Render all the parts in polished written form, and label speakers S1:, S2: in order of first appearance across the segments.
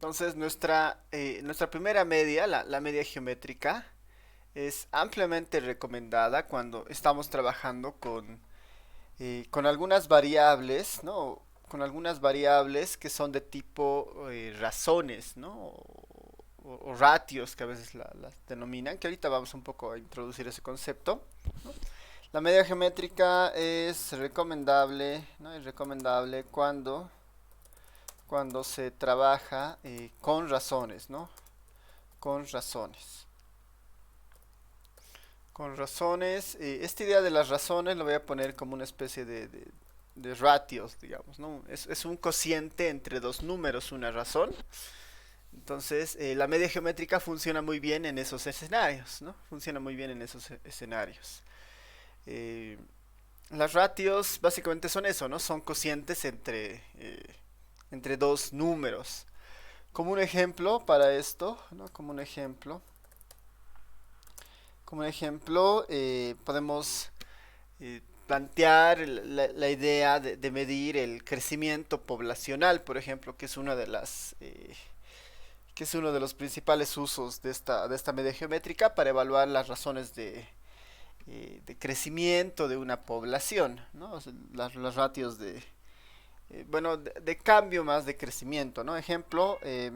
S1: Entonces, nuestra primera media, la media geométrica, es ampliamente recomendada cuando estamos trabajando con algunas variables, ¿no? Con algunas variables que son de tipo razones, ¿no? O ratios, que a veces las denominan, que ahorita vamos un poco a introducir ese concepto. La media geométrica es recomendable, ¿no? Es recomendable cuando se trabaja con razones, ¿no? Con razones. Con razones, esta idea de las razones lo voy a poner como una especie de ratios, digamos, ¿no? Es un cociente entre dos números, una razón. Entonces, la media geométrica funciona muy bien en esos escenarios, ¿no? Funciona muy bien en esos escenarios. Eh, las ratios básicamente son eso, ¿no? Son cocientes entre dos números. Como un ejemplo para esto, ¿no? Como un ejemplo, podemos plantear la idea de medir el crecimiento poblacional, por ejemplo, que es uno de los principales usos de esta media geométrica para evaluar las razones de crecimiento de una población, ¿no? O sea, las ratios bueno, de cambio más de crecimiento, ¿no? Ejemplo, eh,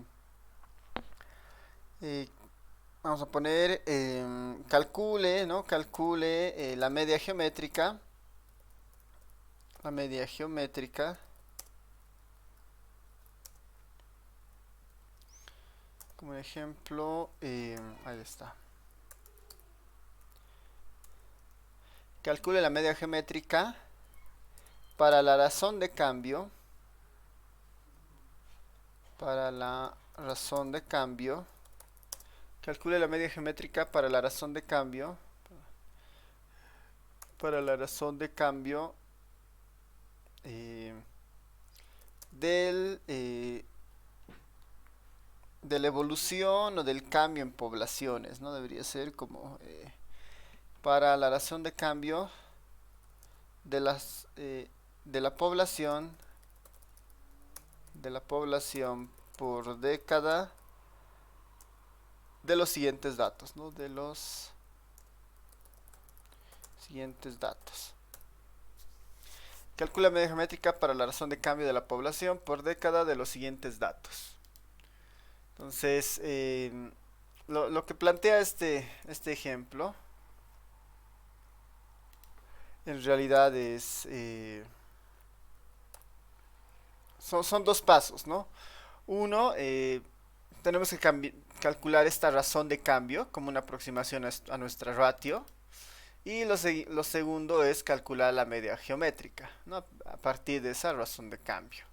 S1: vamos a poner, calcule, ¿no? Calcule la media geométrica, como ejemplo, ahí está. Calcule la media geométrica para la razón de cambio, para la razón de cambio. Calcule la media geométrica para la razón de cambio, para la razón de cambio eh, del, de la evolución o del cambio en poblaciones, ¿no? Debería ser como para la razón de cambio de las de la población por década de los siguientes datos, ¿no? De los siguientes datos. Calcula media geométrica para la razón de cambio de la población por década de los siguientes datos. Entonces, lo que plantea este ejemplo en realidad son dos pasos, ¿no? Uno, tenemos que calcular esta razón de cambio como una aproximación a nuestra ratio. Y lo segundo es calcular la media geométrica, ¿no? A partir de esa razón de cambio.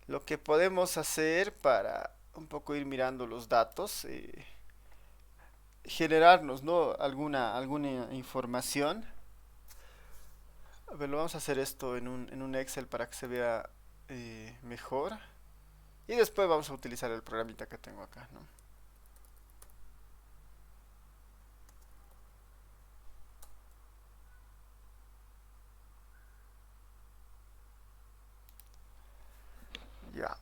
S1: Lo que podemos hacer para un poco ir mirando los datos, generarnos, ¿no? alguna información. A ver, lo vamos a hacer esto en un Excel para que se vea mejor. Y después vamos a utilizar el programita que tengo acá, ¿no? Ya,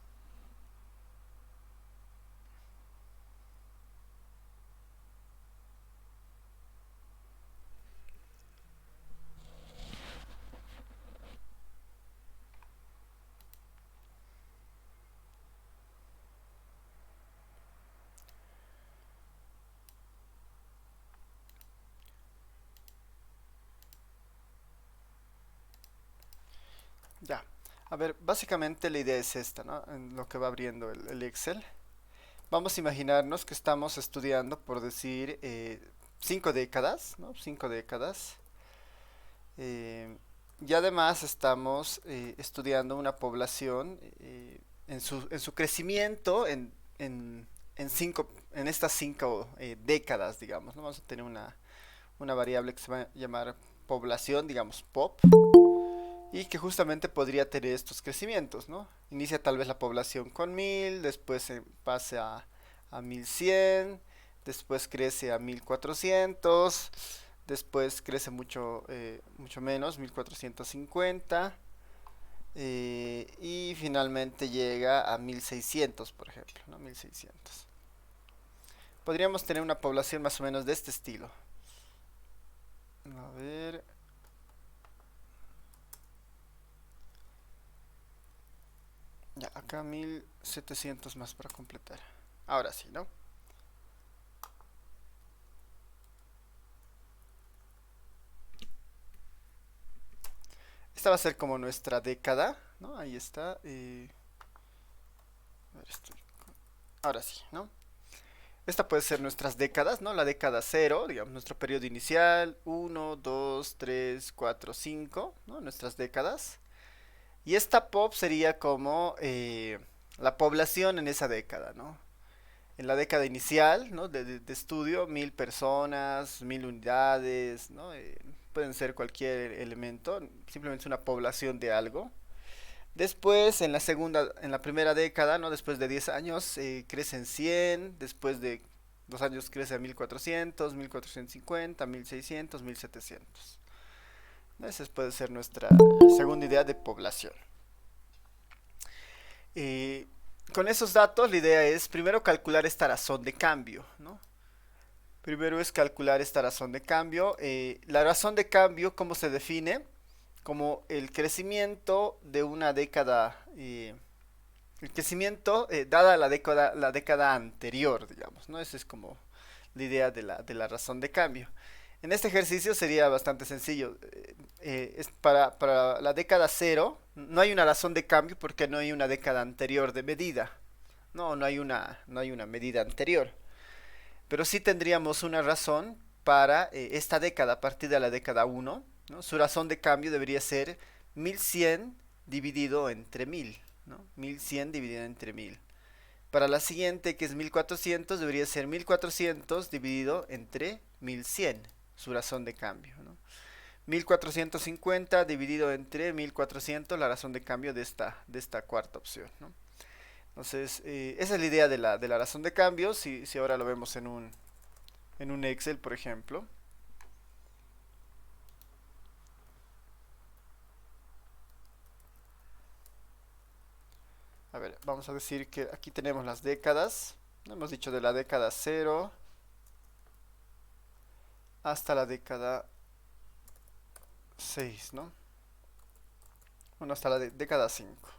S1: ya. A ver, básicamente la idea es esta, ¿no? En lo que va abriendo el Excel. Vamos a imaginarnos que estamos estudiando, por decir, 5 décadas, ¿no? 5 décadas. eh, y además estamos estudiando una población en su crecimiento en estas 5 décadas, digamos, ¿no? Vamos a tener una variable que se va a llamar población, digamos, POP, y que justamente podría tener estos crecimientos, ¿no? Inicia tal vez la población con 1000, después se pasa a 1100, después crece a 1400, después crece mucho menos, 1450, Y finalmente llega a 1600, por ejemplo, ¿no? 1600. Podríamos tener una población más o menos de este estilo. A ver, ya, acá 1700 más para completar. Ahora sí, ¿no? Esta va a ser como nuestra década, ¿no? Ahí está. A ver, ahora sí, ¿no? Esta puede ser nuestras décadas, ¿no? La década cero, digamos, nuestro periodo inicial, uno, 2, 3, 4, 5, ¿no? Nuestras décadas. Y esta pop sería como la población en esa década, ¿no? En la década inicial, ¿no? De estudio, 1000 personas, 1000 unidades, ¿no? Pueden ser cualquier elemento, simplemente es una población de algo. Después, en la segunda, en la primera década, ¿no? Después de 10 años, crecen 100, después de 2 años crece a 1400, 1450, 1600, 1700. Esa puede ser nuestra segunda idea de población. Eh, con esos datos, la idea es primero calcular esta razón de cambio, ¿no? Primero es calcular esta razón de cambio. La razón de cambio, ¿cómo se define? Como el crecimiento de una década, el crecimiento dada la década anterior, digamos, ¿no? Esa es como la idea de la razón de cambio. En este ejercicio sería bastante sencillo. Para la década cero no hay una razón de cambio porque no hay una década anterior de medida. No hay una medida anterior. Pero sí tendríamos una razón para esta década, a partir de la década uno, ¿no? Su razón de cambio debería ser 1100 dividido entre 1000, ¿no? 1100 dividido entre 1000. Para la siguiente, que es 1400, debería ser 1400 dividido entre 1100, su razón de cambio, ¿no? 1450 dividido entre 1400, la razón de cambio de esta cuarta opción, ¿no? Entonces, esa es la idea de la razón de cambio. Si ahora lo vemos en un Excel, por ejemplo. A ver, vamos a decir que aquí tenemos las décadas. Hemos dicho de la década cero hasta la década 6, ¿no? Bueno, hasta la década 5.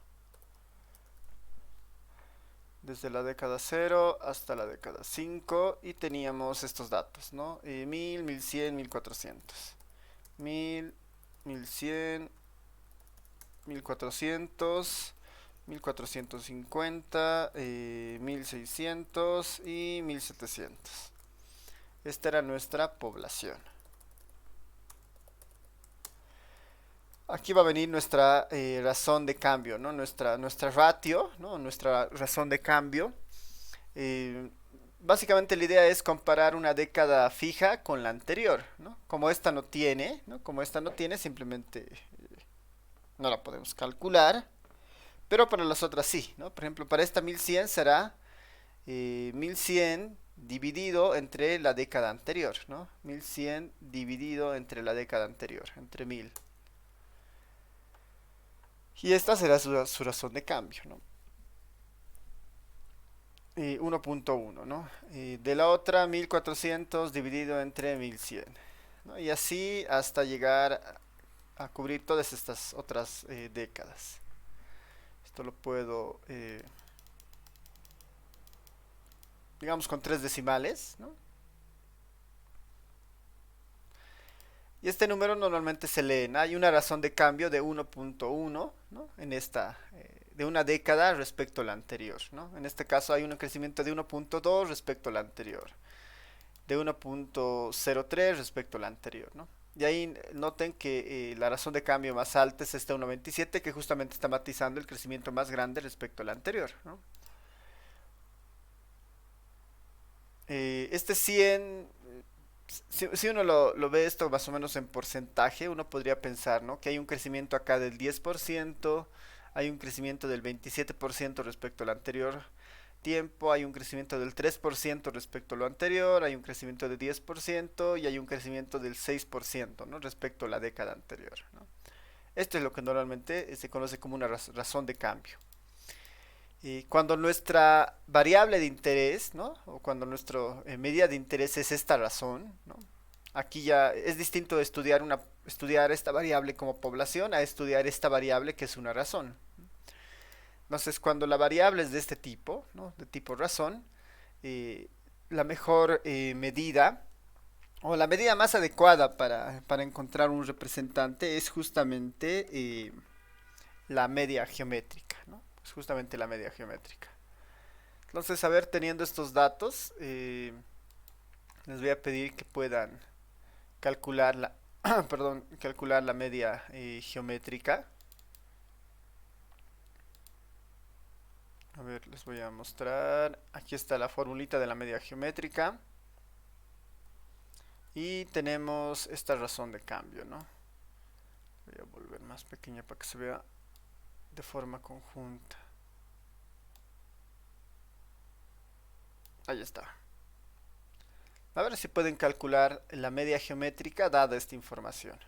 S1: Desde la década cero hasta la década 5 y teníamos estos datos, ¿no? 1000, 1100, 1400. 1000, 1100, 1400, 1450, 1600 y 1700. Esta era nuestra población. Aquí va a venir nuestra razón de cambio, ¿no? Nuestra ratio, ¿no? Nuestra razón de cambio. Eh, Básicamente la idea es comparar una década fija con la anterior, ¿no? Como esta no tiene, ¿no? Como esta no tiene, simplemente no la podemos calcular. Pero para las otras sí, ¿no? Por ejemplo, para esta 1100 será 1100 dividido entre la década anterior, ¿no? 1100 dividido entre la década anterior, entre 1000. Y esta será su razón de cambio, ¿no? 1.1, ¿no? De la otra 1400 dividido entre 1100, ¿no? Y así hasta llegar a cubrir todas estas otras décadas. Esto lo puedo, digamos, con tres decimales, ¿no? Y este número normalmente se lee, ¿no? Hay una razón de cambio de 1.1, ¿no? De una década respecto a la anterior, ¿no? En este caso hay un crecimiento de 1.2 respecto a la anterior, de 1.03 respecto a la anterior, ¿no? Y ahí noten que la razón de cambio más alta es esta 1.27, que justamente está matizando el crecimiento más grande respecto al anterior, ¿no? Este 100, si uno lo ve esto más o menos en porcentaje, uno podría pensar, ¿no? Que hay un crecimiento acá del 10%, hay un crecimiento del 27% respecto al anterior tiempo, hay un crecimiento del 3% respecto a lo anterior, hay un crecimiento del 10% y hay un crecimiento del 6%, ¿no? Respecto a la década anterior, ¿no? Esto es lo que normalmente se conoce como una razón de cambio. Y cuando nuestra variable de interés, ¿no? O cuando nuestra medida de interés es esta razón, ¿no? Aquí ya es distinto de estudiar esta variable como población a estudiar esta variable que es una razón. Entonces, cuando la variable es de este tipo, ¿no? De tipo razón, eh, la mejor medida o la medida más adecuada para encontrar un representante es justamente la media geométrica, ¿no? Es justamente la media geométrica. Entonces, a ver, teniendo estos datos, les voy a pedir que puedan calcular la, perdón, calcular la media geométrica. A ver, les voy a mostrar. Aquí está la formulita de la media geométrica. Y tenemos esta razón de cambio, ¿no? Voy a volver más pequeña para que se vea de forma conjunta. Ahí está. A ver si pueden calcular la media geométrica dada esta información.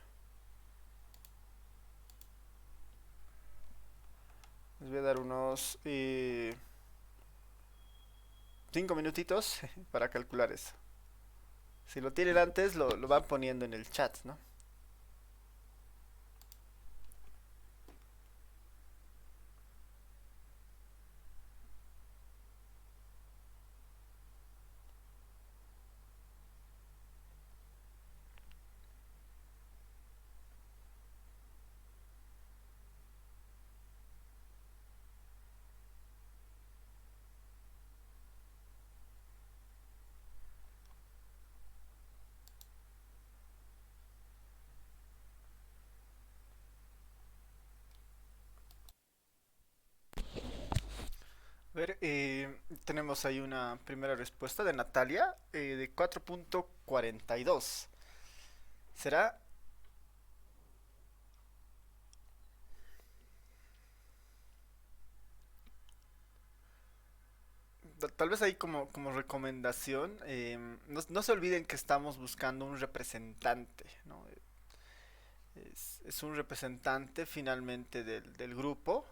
S1: Les voy a dar unos 5 minutitos para calcular eso. Si lo tienen antes, lo van poniendo en el chat, ¿no? A ver, tenemos ahí una primera respuesta de Natalia de 4.42. ¿Será? Tal vez ahí como recomendación, no se olviden que estamos buscando un representante, ¿no? Es un representante finalmente del grupo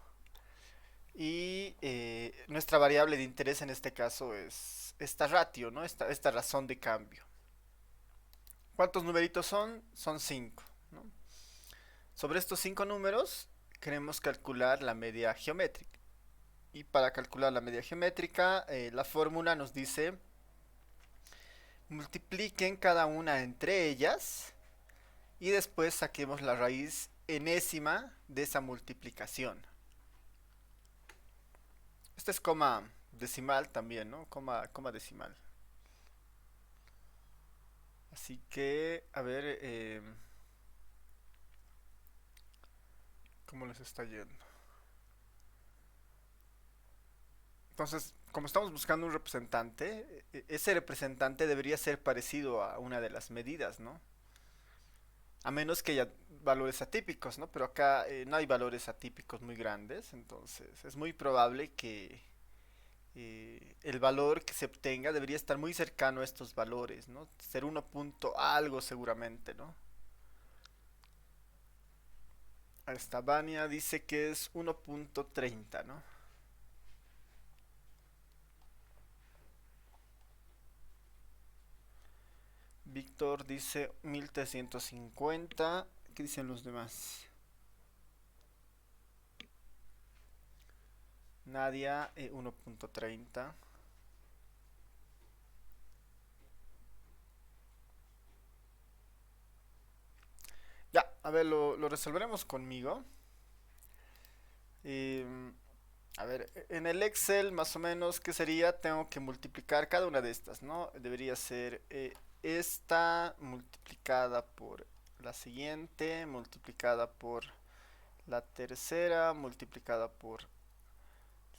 S1: y nuestra variable de interés en este caso es esta ratio, ¿no? Esta razón de cambio. ¿Cuántos numeritos son? Son 5, ¿no? Sobre estos 5 números queremos calcular la media geométrica. Y para calcular la media geométrica, la fórmula nos dice multipliquen cada una entre ellas y después saquemos la raíz enésima de esa multiplicación. Esta es coma decimal también, ¿no? Coma decimal. Así que, a ver, ¿cómo les está yendo? Entonces, como estamos buscando un representante, ese representante debería ser parecido a una de las medidas, ¿no? A menos que haya valores atípicos, ¿no? Pero acá no hay valores atípicos muy grandes, entonces es muy probable que el valor que se obtenga debería estar muy cercano a estos valores, ¿no? Ser 1 punto algo seguramente, ¿no? Esta Vania dice que es 1.30, ¿no? Víctor dice 1350. ¿Qué dicen los demás? Nadia 1.30. Ya, a ver, lo resolveremos conmigo. Eh, a ver, en el Excel más o menos, ¿qué sería? Tengo que multiplicar cada una de estas, ¿no? Debería ser esta multiplicada por la siguiente, multiplicada por la tercera, multiplicada por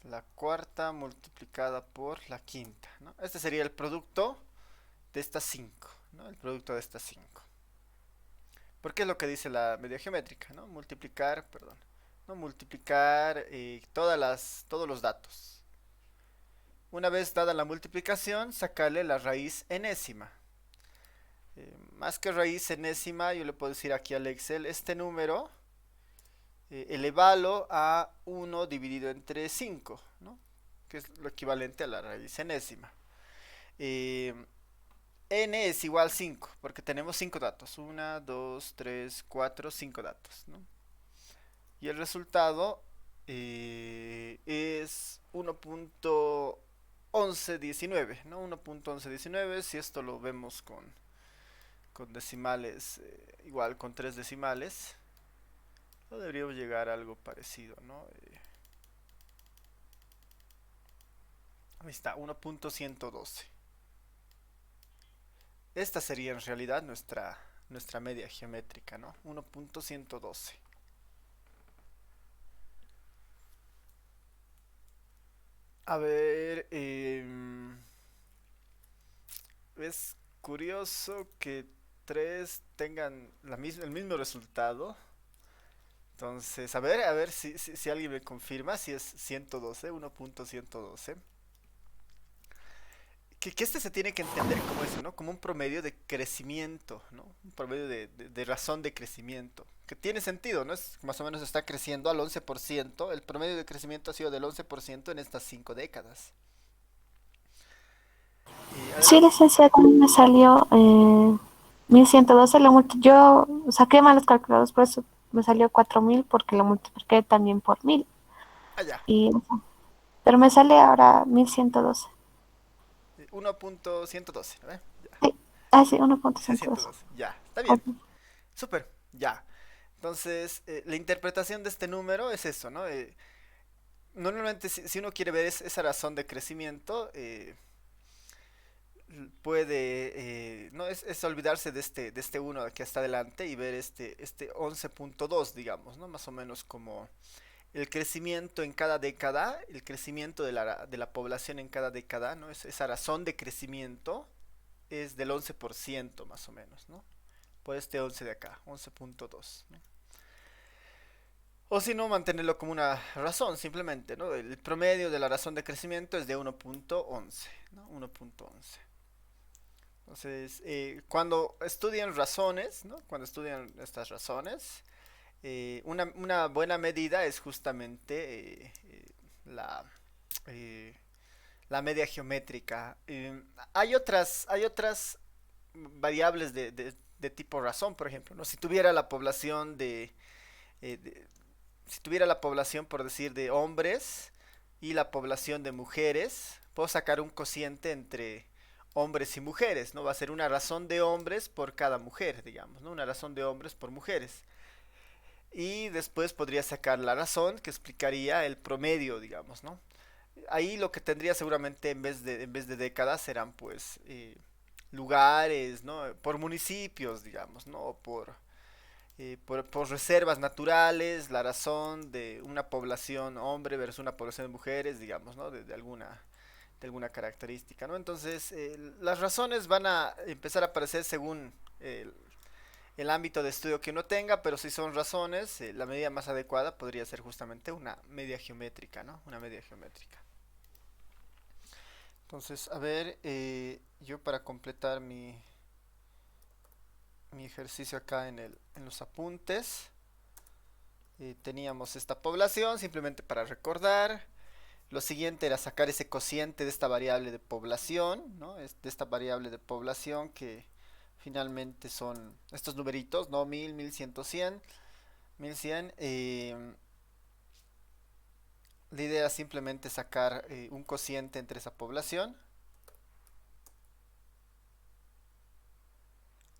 S1: la cuarta, multiplicada por la quinta, ¿no? Este sería el producto de estas 5, ¿no? El producto de estas 5. Porque es lo que dice la media geométrica, ¿no? Multiplicar, perdón, ¿no? Multiplicar todos los datos. Una vez dada la multiplicación, sacarle la raíz enésima. Más que raíz enésima, yo le puedo decir aquí al Excel, este número elevalo a 1 dividido entre 5, ¿no? Que es lo equivalente a la raíz enésima. Eh, n es igual 5, porque tenemos 5 datos. 1, 2, 3, 4, 5 datos, ¿no? Y el resultado es 1.1119, ¿no? 1.1119, si esto lo vemos con decimales, igual con 3 decimales, no deberíamos llegar a algo parecido, ¿no? Ahí está, 1.112. Esta sería en realidad nuestra media geométrica, ¿no? 1.112. A ver, es curioso que tres tengan el mismo resultado. Entonces, a ver si alguien me confirma si es 112, 1.112. Que este se tiene que entender como eso, ¿no? Como un promedio de crecimiento, ¿no? Un promedio de razón de crecimiento. Que tiene sentido, ¿no? Es, más o menos está creciendo al 11%. El promedio de crecimiento ha sido del 11% en estas 5 décadas.
S2: Sí,
S1: Adelante.
S2: licenciada, a mí me salió 1112. Yo saqué malos calculados, por eso me salió 4000 porque lo multipliqué también por 1000.
S1: Allá.
S2: Y, pero me sale ahora 1112.
S1: 1.112, ¿no? Ya.
S2: Sí, ah, sí,
S1: Dice
S2: 1.112.
S1: 112. Ya. Está bien.
S2: Ok.
S1: Súper. Ya. Entonces, la interpretación de este número es eso, ¿no? Normalmente, si uno quiere ver esa razón de crecimiento, puede, no, es olvidarse de este uno que está adelante y ver este 11.2, digamos, ¿no? Más o menos como el crecimiento en cada década, el crecimiento de la población en cada década, ¿no? Esa razón de crecimiento es del 11% más o menos, ¿no? Por este 11 de acá, 11.2, ¿no? O si no, mantenerlo como una razón, simplemente, ¿no? El promedio de la razón de crecimiento es de 1.11, ¿no? 1.11. Entonces, cuando estudian razones, ¿no? Cuando estudian estas razones, una buena medida es justamente la, eh, la media geométrica. Hay otras variables de tipo razón, por ejemplo, ¿no? Si tuviera la población si tuviera la población, por decir, de hombres y la población de mujeres, puedo sacar un cociente entre hombres y mujeres, ¿no? Va a ser una razón de hombres por cada mujer, digamos, ¿no? Una razón de hombres por mujeres. Y después podría sacar la razón que explicaría el promedio, digamos, ¿no? Ahí lo que tendría seguramente en vez de décadas serán pues lugares, ¿no? Por municipios, digamos, ¿no? O por reservas naturales, la razón de una población hombre versus una población de mujeres, digamos, ¿no? De alguna característica, ¿no? Entonces, las razones van a empezar a aparecer según el ámbito de estudio que uno tenga, pero si son razones, la medida más adecuada podría ser justamente una media geométrica, ¿no? Una media geométrica. Entonces, a ver, yo para completar mi ejercicio acá en los apuntes, teníamos esta población, simplemente para recordar. Lo siguiente era sacar ese cociente de esta variable de población, ¿no? De esta variable de población que finalmente son estos numeritos, ¿no? 1000, 1100, 1100. La idea es simplemente sacar un cociente entre esa población,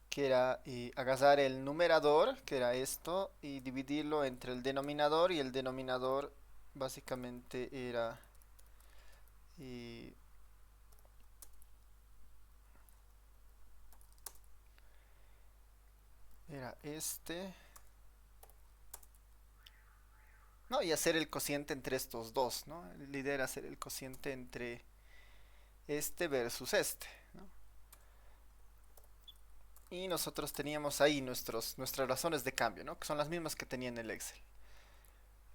S1: que era agarrar el numerador, que era esto, y dividirlo entre el denominador, y el denominador básicamente eh, era este, ¿no? Y hacer el cociente entre estos dos, ¿no? La idea era hacer el cociente entre este versus este, ¿no? Y nosotros teníamos ahí nuestras razones de cambio, ¿no? Que son las mismas que tenía en el Excel.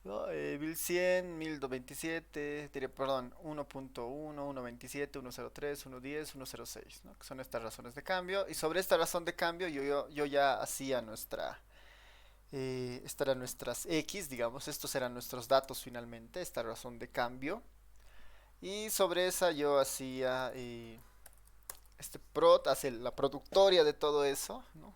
S1: ¿No? 1100, 1027, perdón, 1.1, 1.27, 1.03, 1.10, 1.06, ¿no? Que son estas razones de cambio. Y sobre esta razón de cambio yo ya hacía Estas eran nuestras X, digamos, estos eran nuestros datos finalmente, esta razón de cambio. Y sobre esa yo hacía este prod, hace la productoria de todo eso, ¿no?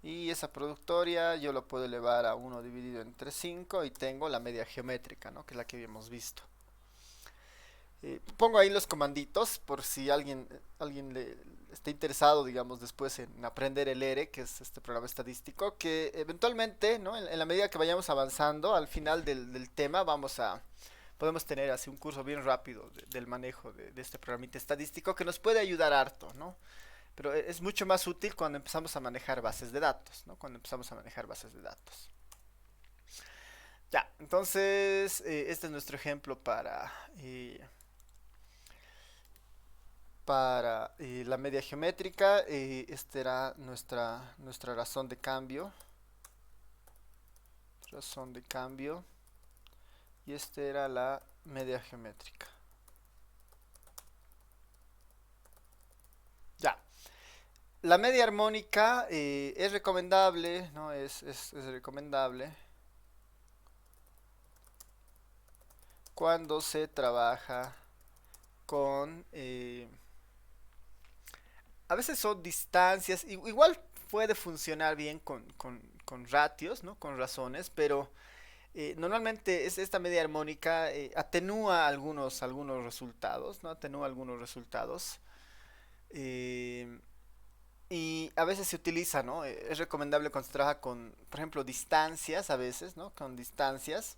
S1: Y esa productoria yo lo puedo elevar a 1 dividido entre 5 y tengo la media geométrica, ¿no? Que es la que habíamos visto. Pongo ahí los comanditos por si alguien le está interesado, digamos, después en aprender el ERE, que es este programa estadístico, que eventualmente, ¿no? En la medida que vayamos avanzando, al final del tema podemos tener así un curso bien rápido del manejo de este programita estadístico que nos puede ayudar harto, ¿no? Pero es mucho más útil cuando empezamos a manejar bases de datos, ¿no? Cuando empezamos a manejar bases de datos. Ya, entonces este es nuestro ejemplo para la media geométrica. Esta era nuestra razón de cambio. Razón de cambio. Y esta era la media geométrica. Ya. La media armónica es recomendable, ¿no? Es recomendable cuando se trabaja con... a veces son distancias, igual puede funcionar bien con ratios, ¿no? Con razones, pero normalmente esta media armónica atenúa algunos resultados, ¿no? Atenúa algunos resultados. eh, y a veces se utiliza, ¿no? Es recomendable cuando se trabaja con, por ejemplo, distancias a veces, ¿no? Con distancias.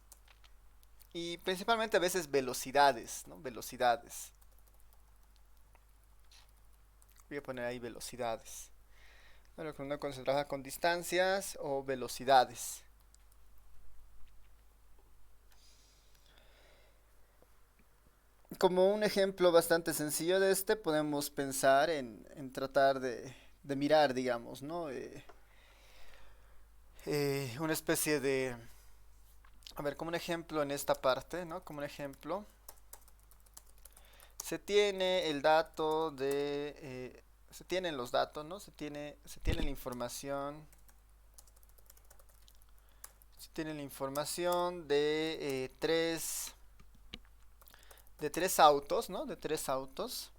S1: Y principalmente a veces velocidades, ¿no? Velocidades. Voy a poner ahí velocidades. Bueno, cuando se trabaja con distancias o velocidades. Como un ejemplo bastante sencillo de este, podemos pensar en tratar de mirar, digamos, ¿no? Una especie de... A ver, como un ejemplo en esta parte, ¿no? Como un ejemplo, se tiene el dato se tienen los datos, ¿no? Se tiene la información. Se tiene la información de tres autos, ¿no? De tres autos.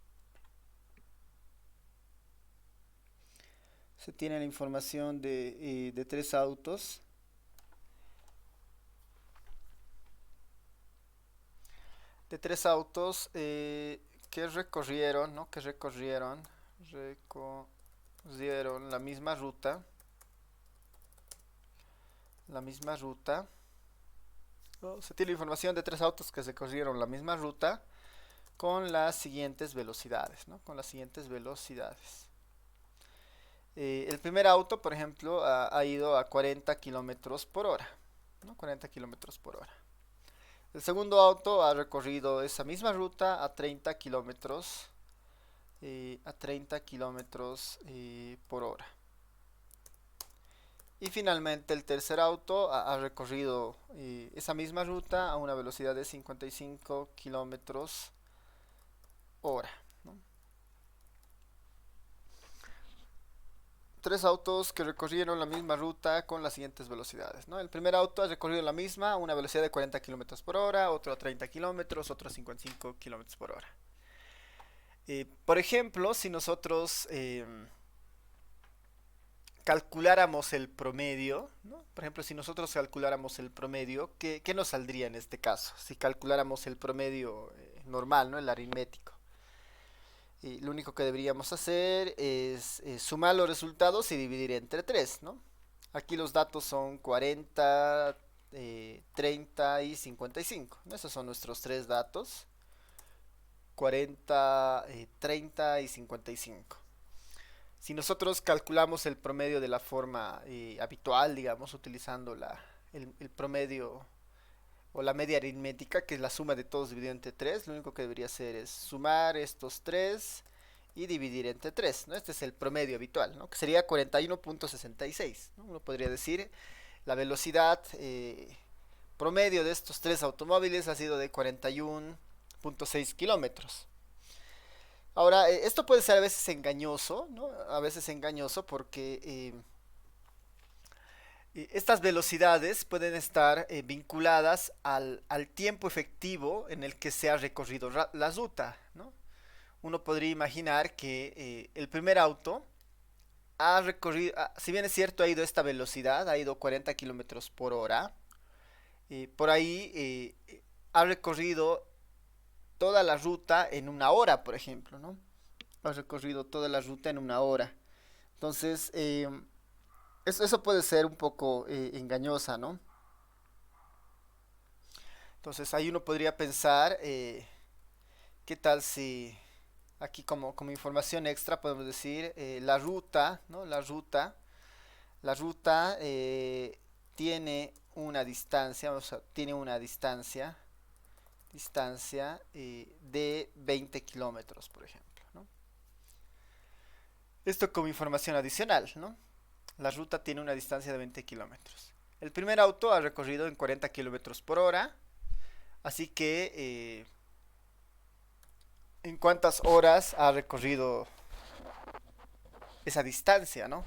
S1: Se tiene la información de tres autos. De tres autos que recorrieron, ¿no? Que recorrieron la misma ruta. La misma ruta. ¿No? Se tiene la información de tres autos que recorrieron la misma ruta con las siguientes velocidades, ¿no? Con las siguientes velocidades. El primer auto, por ejemplo, ha ido a 40 kilómetros por hora, ¿no? 40 kilómetros por hora. El segundo auto ha recorrido esa misma ruta a 30 kilómetros por hora. Y finalmente el tercer auto ha recorrido esa misma ruta a una velocidad de 55 kilómetros hora, ¿no? Tres autos que recorrieron la misma ruta con las siguientes velocidades, ¿no? El primer auto ha recorrido la misma a una velocidad de 40 kilómetros por hora, otro a 30 kilómetros, otro a 55 kilómetros por hora. Por ejemplo, si nosotros calculáramos el promedio, ¿no? Por ejemplo, si nosotros calculáramos el promedio, ¿qué nos saldría en este caso? Si calculáramos el promedio normal, ¿no? El aritmético. Y lo único que deberíamos hacer es sumar los resultados y dividir entre 3, ¿no? Aquí los datos son 40, 30 y 55, ¿no? Esos son nuestros tres datos. 40, 30 y 55. Si nosotros calculamos el promedio de la forma habitual, digamos, utilizando el promedio o la media aritmética, que es la suma de todos dividido entre 3, lo único que debería hacer es sumar estos 3 y dividir entre 3, ¿no? Este es el promedio habitual, ¿no? Que sería 41.66, ¿no? Uno podría decir, la velocidad promedio de estos tres automóviles ha sido de 41.6 kilómetros. Ahora, esto puede ser a veces engañoso, ¿no? A veces engañoso porque Estas velocidades pueden estar vinculadas al tiempo efectivo en el que se ha recorrido la ruta, ¿no? Uno podría imaginar que el primer auto ha recorrido, si bien es cierto, ha ido a esta velocidad, ha ido 40 kilómetros por hora, por ahí ha recorrido toda la ruta en una hora, por ejemplo, ¿no? Ha recorrido toda la ruta en una hora. Entonces, eso puede ser un poco engañosa, ¿no? Entonces, ahí uno podría pensar, ¿qué tal si aquí como información extra podemos decir la ruta, ¿no? La ruta tiene una distancia, o sea, tiene una distancia de 20 kilómetros, por ejemplo, ¿no? Esto como información adicional, ¿no? La ruta tiene una distancia de 20 kilómetros. El primer auto ha recorrido en 40 kilómetros por hora, así que ¿en cuántas horas ha recorrido esa distancia, ¿no?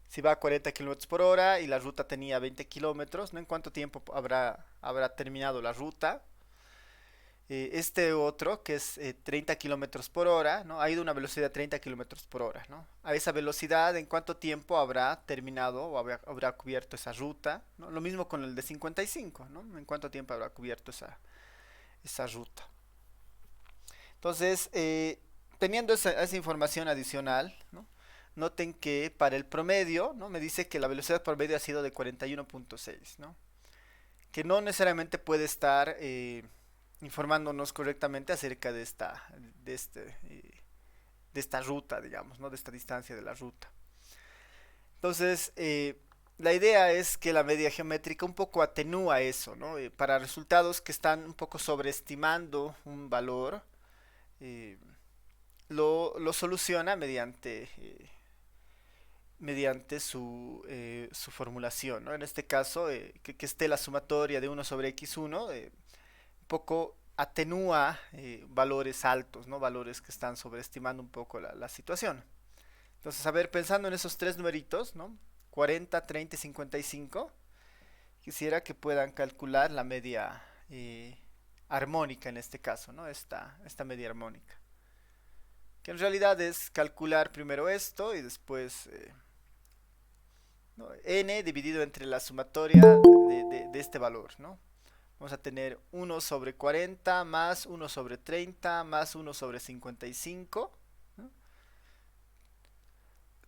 S1: Si va a 40 kilómetros por hora y la ruta tenía 20 kilómetros, ¿no? ¿En cuánto tiempo habrá terminado la ruta? Este otro, que es 30 kilómetros por hora, ¿no? Ha ido a una velocidad de 30 kilómetros por hora, ¿no? A esa velocidad, ¿en cuánto tiempo habrá terminado o habrá cubierto esa ruta? ¿No? Lo mismo con el de 55, ¿no? ¿En cuánto tiempo habrá cubierto esa ruta? Entonces, teniendo esa información adicional, ¿no? Noten que para el promedio, ¿no? Me dice que la velocidad promedio ha sido de 41.6, ¿no? Que no necesariamente puede estar informándonos correctamente acerca de, este, de esta ruta, digamos, ¿no? De esta distancia de la ruta. Entonces, la idea es que la media geométrica un poco atenúa eso, ¿no? Para resultados que están un poco sobreestimando un valor, eh, lo soluciona mediante su formulación, ¿no? En este caso, que esté la sumatoria de uno sobre x1, un poco atenúa valores altos, ¿no? Valores que están sobreestimando un poco la situación. Entonces, a ver, pensando en esos tres numeritos, ¿no? 40, 30 y 55, quisiera que puedan calcular la media armónica en este caso, ¿no? Esta media armónica. Que en realidad es calcular primero esto y después ¿no? N dividido entre la sumatoria de este valor, ¿no? Vamos a tener 1/40 más 1/30 más 1/55, ¿no?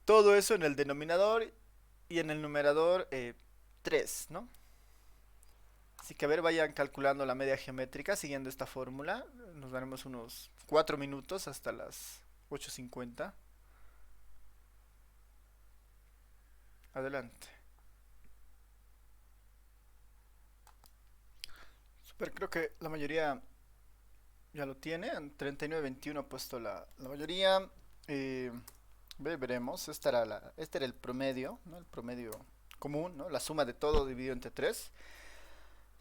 S1: Todo eso en el denominador y en el numerador 3, ¿no? Así que a ver, vayan calculando la media geométrica siguiendo esta fórmula. Nos daremos unos 4 minutos hasta las 8:50. Adelante. Super, creo que la mayoría ya lo tiene. En 39.21 he puesto la mayoría. Eh, veremos. Este era el promedio, ¿no? El promedio común, ¿no? La suma de todo dividido entre 3.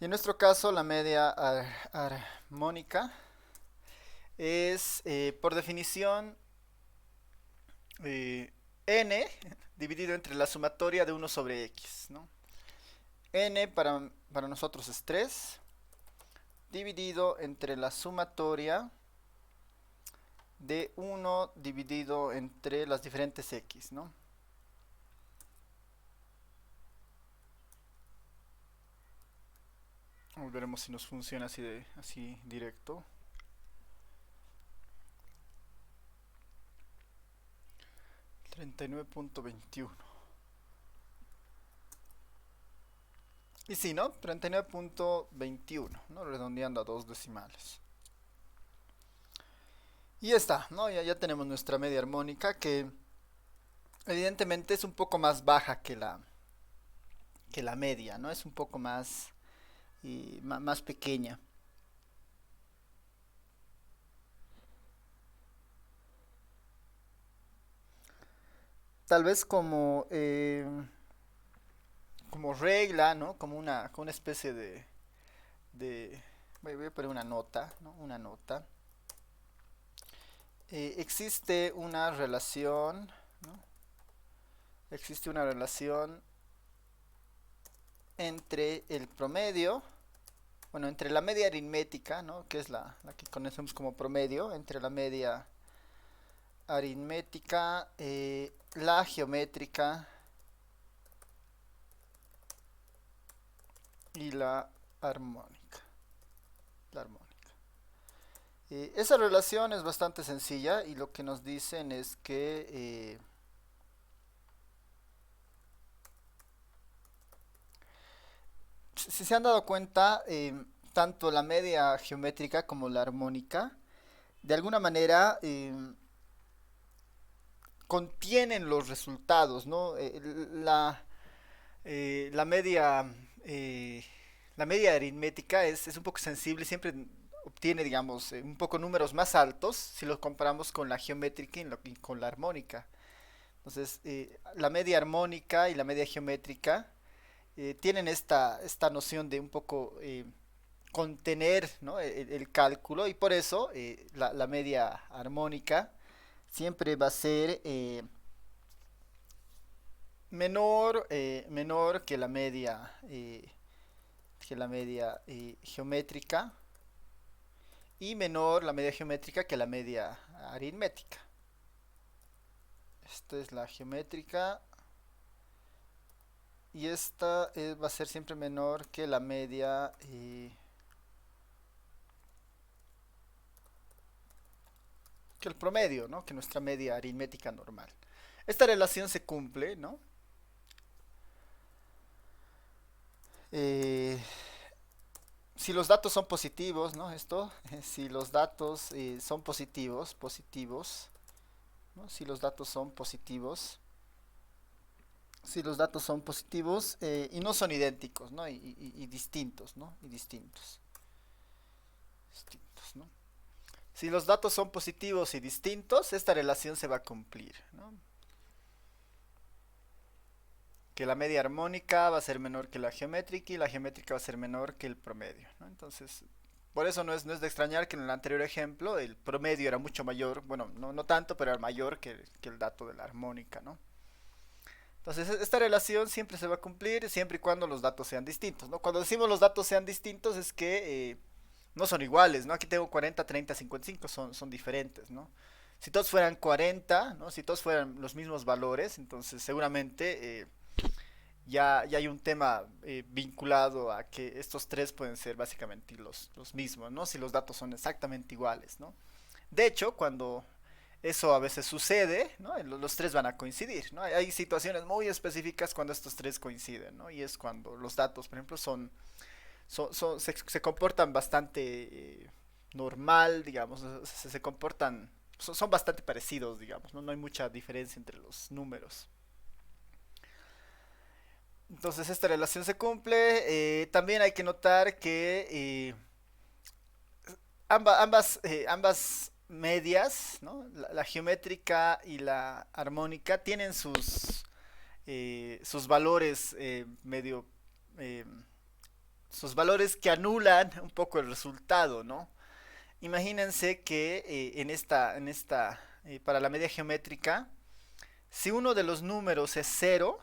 S1: Y en nuestro caso, la media armónica es, por definición, n dividido entre la sumatoria de 1/x, ¿no? N para nosotros es 3, dividido entre la sumatoria de 1 dividido entre las diferentes x, ¿no? Veremos si nos funciona así directo. 39.21. Y sí, ¿no? 39.21, ¿no? Redondeando a dos decimales. Y ya está, ¿no? Ya tenemos nuestra media armónica que evidentemente es un poco más baja que la media, ¿no? Es un poco más pequeña. Tal vez como regla, ¿no? Como una especie voy a poner una nota, ¿no? Una nota. Existe una relación, ¿no? Existe una relación entre el promedio, bueno, entre la media aritmética, ¿no? Que es la que conocemos como promedio, entre la media aritmética, la geométrica y la armónica. La armónica. Esa relación es bastante sencilla y lo que nos dicen es que si se han dado cuenta, tanto la media geométrica como la armónica, de alguna manera contienen los resultados, ¿no? La media, la media aritmética es un poco sensible, siempre obtiene, digamos, un poco números más altos si los comparamos con la geométrica y con la armónica. Entonces, la media armónica y la media geométrica tienen esta noción de un poco contener, ¿no? El cálculo y por eso la media armónica siempre va a ser menor que la media geométrica y menor la media geométrica que la media aritmética. Esta es la geométrica y esta va a ser siempre menor que la media que el promedio, ¿no? Que nuestra media aritmética normal. Esta relación se cumple, ¿no? Eh, si los datos son positivos, ¿no? Si los datos son positivos, ¿no? Si los datos son positivos, si los datos son positivos y no son idénticos, ¿no? Y distintos, ¿no? Y distintos, ¿no? Si los datos son positivos y distintos, esta relación se va a cumplir, ¿no? Que la media armónica va a ser menor que la geométrica y la geométrica va a ser menor que el promedio, ¿no? Entonces, por eso no es de extrañar que en el anterior ejemplo el promedio era mucho mayor, bueno, no tanto, pero era mayor que el dato de la armónica, ¿no? Entonces, esta relación siempre se va a cumplir siempre y cuando los datos sean distintos, ¿no? Cuando decimos los datos sean distintos es que no son iguales, ¿no? Aquí tengo 40, 30, 55, son diferentes, ¿no? Si todos fueran 40, ¿no? Si todos fueran los mismos valores, entonces seguramente ya hay un tema vinculado a que estos tres pueden ser básicamente los mismos, ¿no? Si los datos son exactamente iguales, ¿no? De hecho, cuando eso a veces sucede, ¿no? Los tres van a coincidir, ¿no? Hay situaciones muy específicas cuando estos tres coinciden, ¿no? Y es cuando los datos, por ejemplo, se comportan bastante normal, digamos, se comportan, son bastante parecidos, digamos, ¿no? No hay mucha diferencia entre los números. Entonces esta relación se cumple. También hay que notar que ambas medias, ¿no? La geométrica y la armónica, tienen sus valores medio... eh, sus valores que anulan un poco el resultado, ¿no? Imagínense que para la media geométrica, si uno de los números es cero,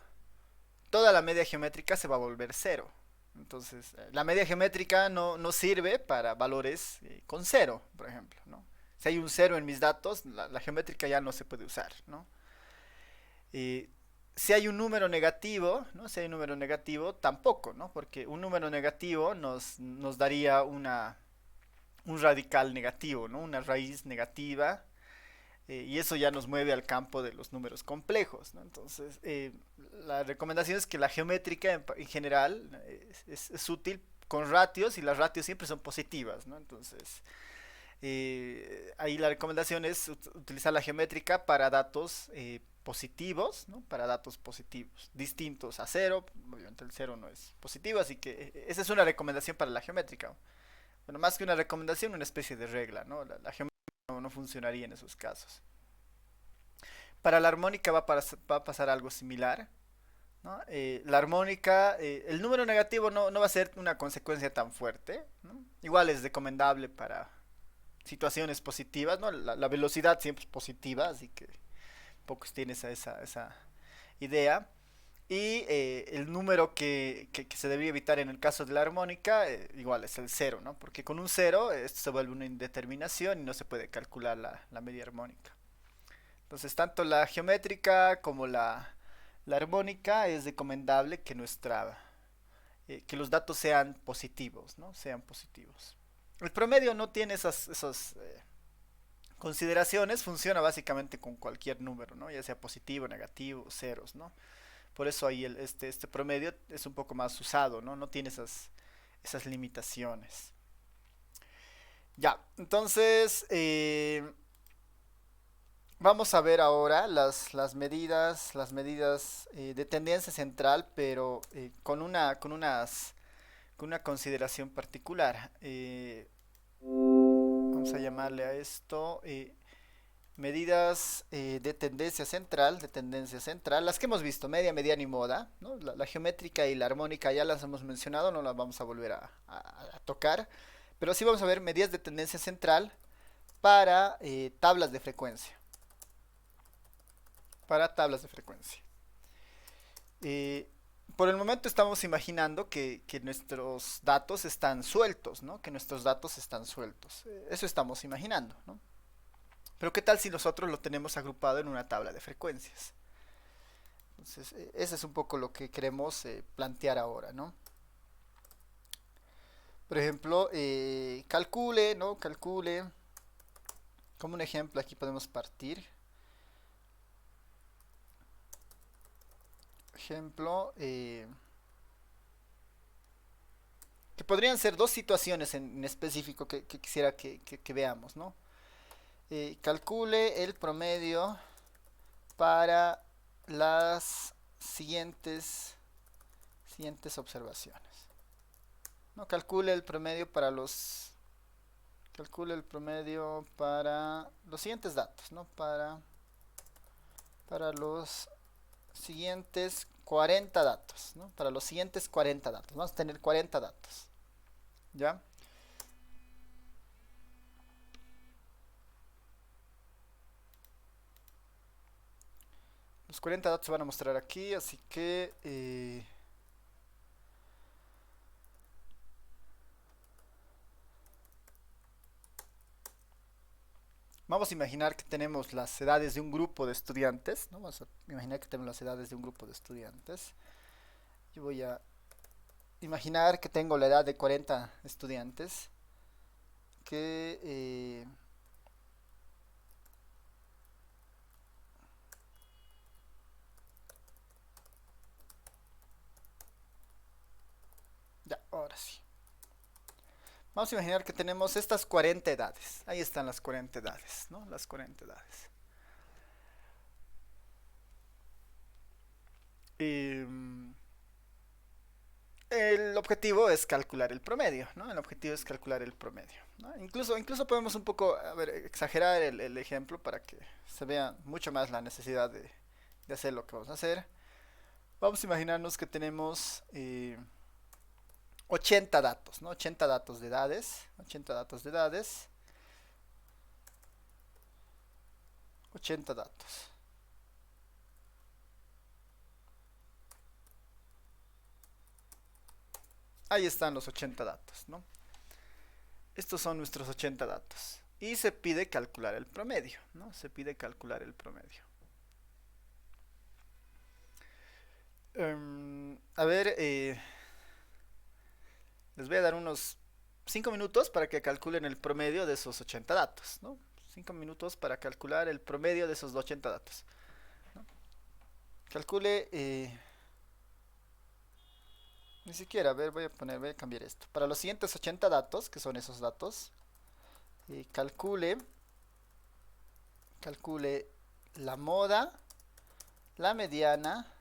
S1: toda la media geométrica se va a volver cero. Entonces, la media geométrica no sirve para valores con cero, por ejemplo, ¿no? Si hay un cero en mis datos, la geométrica ya no se puede usar, ¿no? Eh, si hay un número negativo, ¿no? Si hay un número negativo, tampoco, ¿no? Porque un número negativo nos daría un radical negativo, ¿no? Una raíz negativa, y eso ya nos mueve al campo de los números complejos, ¿no? Entonces, la recomendación es que la geométrica en general es útil con ratios y las ratios siempre son positivas, ¿no? Entonces, ahí la recomendación es utilizar la geométrica para datos positivos, ¿no? Para datos positivos, distintos a cero. Obviamente el cero no es positivo, así que esa es una recomendación para la geométrica. Bueno, más que una recomendación, una especie de regla, ¿no? La geométrica no funcionaría en esos casos. Para la armónica va a pasar algo similar, ¿no? La armónica, el número negativo no va a ser una consecuencia tan fuerte, ¿no? Igual es recomendable para situaciones positivas, ¿no? La velocidad siempre es positiva, así que pocos tienen esa idea. Y el número que se debería evitar en el caso de la armónica, igual es el cero, ¿no? Porque con un cero esto se vuelve una indeterminación y no se puede calcular la media armónica. Entonces, tanto la geométrica como la armónica es recomendable que que los datos sean positivos, ¿no? Sean positivos. El promedio no tiene esas consideraciones, funciona básicamente con cualquier número, ¿no? Ya sea positivo, negativo, ceros, ¿no? Por eso ahí este promedio es un poco más usado, ¿no? No tiene esas limitaciones. Ya, entonces vamos a ver ahora las medidas de tendencia central, pero con una consideración particular. Vamos a llamarle a esto medidas de tendencia central, las que hemos visto, media, mediana y moda, ¿no? La geométrica y la armónica ya las hemos mencionado, no las vamos a volver a tocar, pero sí vamos a ver medidas de tendencia central para tablas de frecuencia, para tablas de frecuencia. Eh, por el momento estamos imaginando que nuestros datos están sueltos, ¿no? Que nuestros datos están sueltos. Eso estamos imaginando, ¿no? Pero ¿qué tal si nosotros lo tenemos agrupado en una tabla de frecuencias? Entonces, ese es un poco lo que queremos plantear ahora, ¿no? Por ejemplo, calcule, ¿no? Calcule. Como un ejemplo, aquí podemos partir. Ejemplo, que podrían ser dos situaciones en específico que quisiera que veamos, ¿no? Calcule el promedio para las siguientes observaciones. No, calcule el promedio para los siguientes datos, ¿no? Para los siguientes 40 datos, ¿no? Para los siguientes 40 datos. Vamos a tener 40 datos, ¿ya? Los 40 datos se van a mostrar aquí, así que vamos a imaginar que tenemos las edades de un grupo de estudiantes, ¿no? Vamos a imaginar que tenemos las edades de un grupo de estudiantes. Yo voy a imaginar que tengo la edad de 40 estudiantes que ya, ahora sí. Vamos a imaginar que tenemos estas 40 edades. Ahí están las 40 edades, ¿no? Las 40 edades. Y, el objetivo es calcular el promedio, ¿no? El objetivo es calcular el promedio, ¿no? Incluso podemos un poco, a ver, exagerar el ejemplo para que se vea mucho más la necesidad de hacer lo que vamos a hacer. Vamos a imaginarnos que tenemos 80 datos, ¿no? 80 datos de edades, 80 datos de edades, 80 datos. Ahí están los 80 datos, ¿no? Estos son nuestros 80 datos. Y se pide calcular el promedio, ¿no? Se pide calcular el promedio. A ver, les voy a dar unos 5 minutos para que calculen el promedio de esos 80 datos, ¿no? 5 minutos para calcular el promedio de esos 80 datos, ¿no? Calcule, ni siquiera, a ver, voy a cambiar esto. Para los siguientes 80 datos, que son esos datos, calcule la moda, la mediana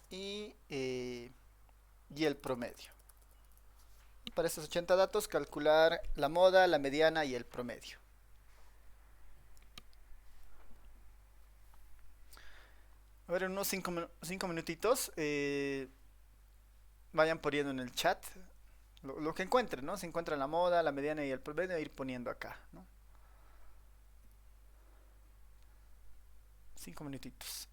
S1: y el promedio. Para estos 80 datos, calcular la moda, la mediana y el promedio. A ver, en unos 5 minutitos vayan poniendo en el chat lo que encuentren, ¿no? Si encuentran la moda, la mediana y el promedio, ir poniendo acá, ¿no? 5 minutitos.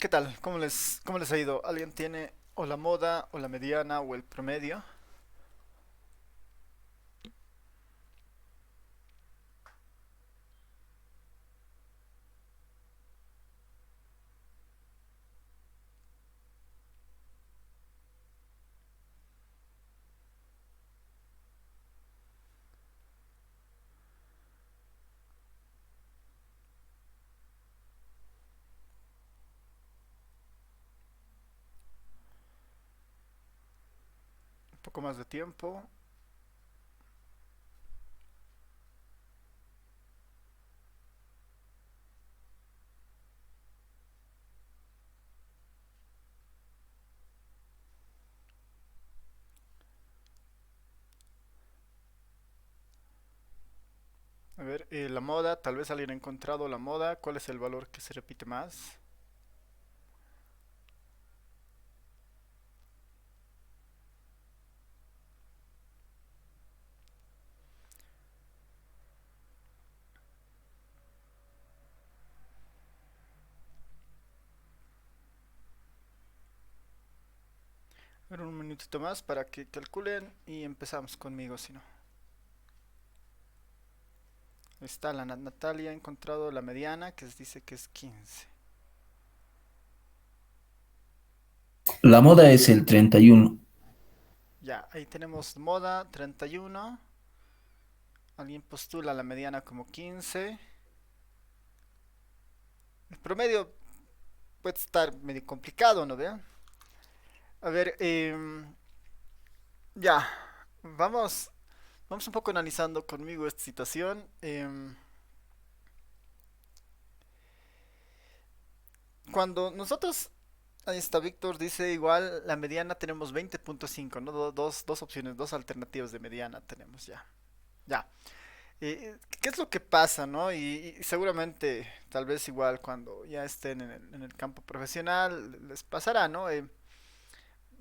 S1: ¿Qué tal? Cómo les ha ido? ¿Alguien tiene o la moda, o la mediana, o el promedio? Un poco más de tiempo. A ver, la moda, tal vez alguien ha encontrado la moda. ¿Cuál es el valor que se repite más? A ver, un minutito más para que calculen y empezamos conmigo, si no. Está la Natalia, ha encontrado la mediana, dice que es 15.
S3: La moda es el 31.
S1: Ya, ahí tenemos moda 31. Alguien postula la mediana como 15. El promedio puede estar medio complicado, ¿no vean? A ver, ya, vamos, vamos un poco analizando conmigo esta situación. Cuando nosotros, ahí está Víctor, dice igual la mediana tenemos 20.5, ¿no? Dos opciones, dos alternativas de mediana tenemos ya. Ya. ¿Qué es lo que pasa, no? Y seguramente, tal vez igual cuando ya estén en el campo profesional, les pasará, ¿no?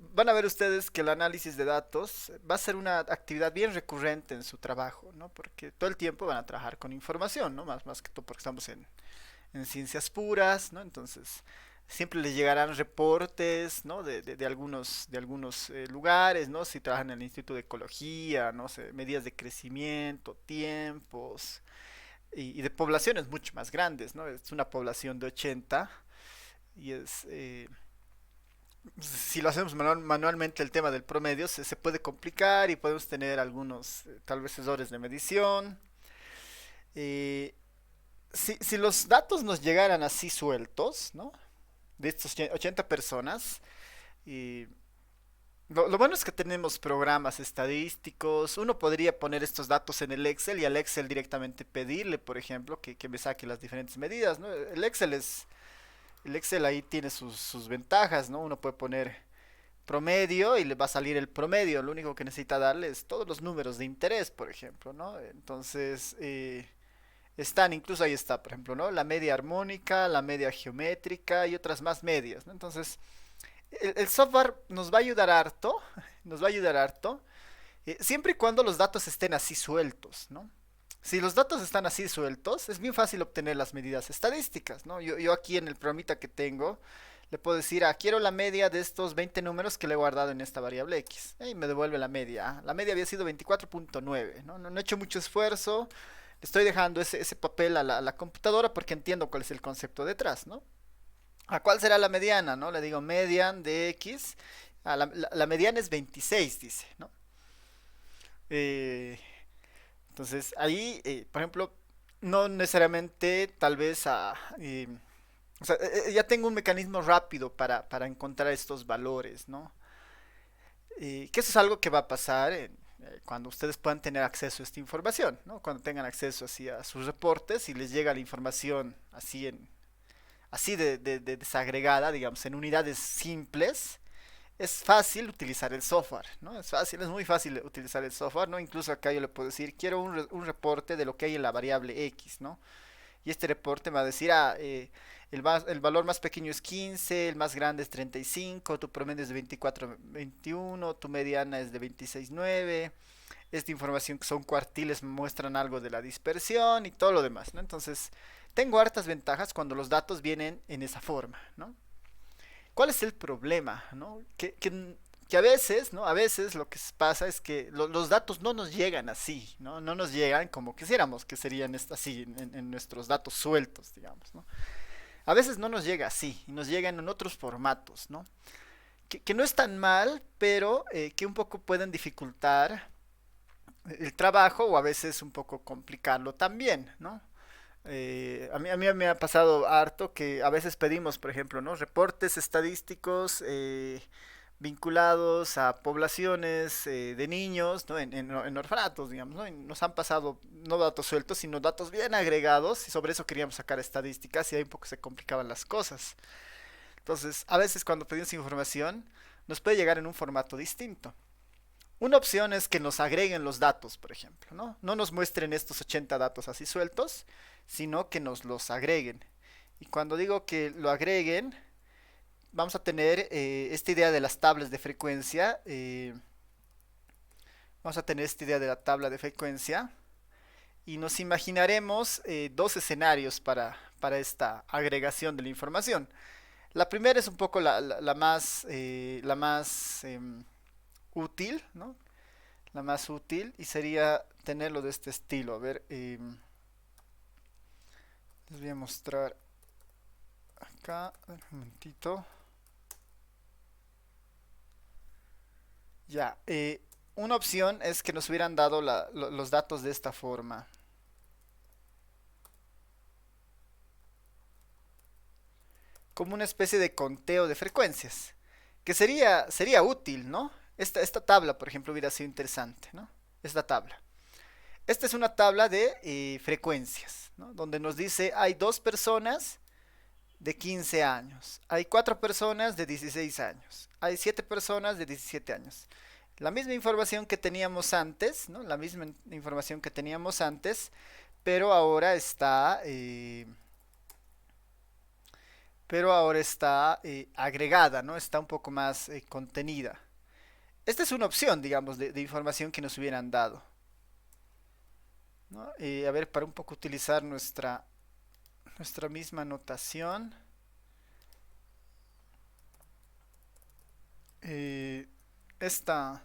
S1: Van a ver ustedes que el análisis de datos va a ser una actividad bien recurrente en su trabajo, ¿no? Porque todo el tiempo van a trabajar con información, ¿no? Más que todo porque estamos en ciencias puras, ¿no? Entonces, siempre les llegarán reportes, ¿no? De algunos lugares, ¿no? Si trabajan en el Instituto de Ecología, no sé, medidas de crecimiento, tiempos, y de poblaciones mucho más grandes, ¿no? Es una población de 80 y si lo hacemos manualmente el tema del promedio se puede complicar y podemos tener algunos tal vez errores de medición. Eh, si los datos nos llegaran así sueltos, ¿no? De estos 80 personas, y lo bueno es que tenemos programas estadísticos. Uno podría poner estos datos en el Excel y al Excel directamente pedirle, por ejemplo, que me saque las diferentes medidas, ¿no? El Excel ahí tiene sus ventajas, ¿no? Uno puede poner promedio y le va a salir el promedio. Lo único que necesita darle es todos los números de interés, por ejemplo, ¿no? Entonces, están, incluso ahí está, por ejemplo, ¿no? La media armónica, la media geométrica y otras más medias, ¿no? Entonces, el software nos va a ayudar harto, nos va a ayudar harto, siempre y cuando los datos estén así sueltos, ¿no? Si los datos están así sueltos, es bien fácil obtener las medidas estadísticas, ¿no? Yo aquí en el programita que tengo, le puedo decir, quiero la media de estos 20 números que le he guardado en esta variable X. Y me devuelve la media. La media había sido 24.9, ¿no? No he hecho mucho esfuerzo. Le estoy dejando ese papel a la computadora porque entiendo cuál es el concepto detrás, ¿no? ¿A cuál será la mediana, no? Le digo median de X. La mediana es 26, dice, ¿no? Eh, entonces, ahí, por ejemplo, no necesariamente tal vez o sea, ya tengo un mecanismo rápido para encontrar estos valores, ¿no? Que eso es algo que va a pasar cuando ustedes puedan tener acceso a esta información, ¿no? Cuando tengan acceso así a sus reportes y les llega la información así de desagregada, digamos, en unidades simples, es fácil utilizar el software, ¿no? Es fácil, es muy fácil utilizar el software, ¿no? Incluso acá yo le puedo decir, quiero un reporte de lo que hay en la variable X, ¿no? Y este reporte me va a decir, el valor más pequeño es 15, el más grande es 35, tu promedio es de 24,21, tu mediana es de 26,9. Esta información que son cuartiles muestran algo de la dispersión y todo lo demás, ¿no? Entonces, tengo hartas ventajas cuando los datos vienen en esa forma, ¿no? ¿Cuál es el problema, ¿no? Que a veces, ¿no? A veces lo que pasa es que los datos no nos llegan así, ¿no? No nos llegan como quisiéramos que serían así en nuestros datos sueltos, digamos, ¿no? A veces no nos llega así, y nos llegan en otros formatos, ¿no? Que no es tan mal, pero que un poco pueden dificultar el trabajo o a veces un poco complicarlo también, ¿no? A mí me ha pasado harto que a veces pedimos, por ejemplo, ¿no? Reportes estadísticos vinculados a poblaciones de niños, ¿no? En orfanatos, digamos, ¿no? Y nos han pasado no datos sueltos, sino datos bien agregados y sobre eso queríamos sacar estadísticas y ahí un poco se complicaban las cosas. Entonces, a veces cuando pedimos información, nos puede llegar en un formato distinto. Una opción es que nos agreguen los datos, por ejemplo, ¿no? No nos muestren estos 80 datos así sueltos, sino que nos los agreguen. Y cuando digo que lo agreguen, vamos a tener esta idea de las tablas de frecuencia. Vamos a tener esta idea de la tabla de frecuencia y nos imaginaremos dos escenarios para esta agregación de la información. La primera es un poco la más útil, ¿no? La más útil y sería tenerlo de este estilo. A ver, les voy a mostrar acá, un momentito. Ya, una opción es que nos hubieran dado los datos de esta forma. Como una especie de conteo de frecuencias. Que sería útil, ¿no? Esta tabla, por ejemplo, hubiera sido interesante, ¿no? Esta tabla. Esta es una tabla de frecuencias, ¿no? Donde nos dice hay dos personas de 15 años, hay cuatro personas de 16 años, hay siete personas de 17 años. La misma información que teníamos antes, ¿no? La misma información que teníamos antes, pero ahora está, agregada, ¿no? Está un poco más contenida. Esta es una opción, digamos, de información que nos hubieran dado, ¿no? A ver, para un poco utilizar nuestra misma notación. Eh, esta,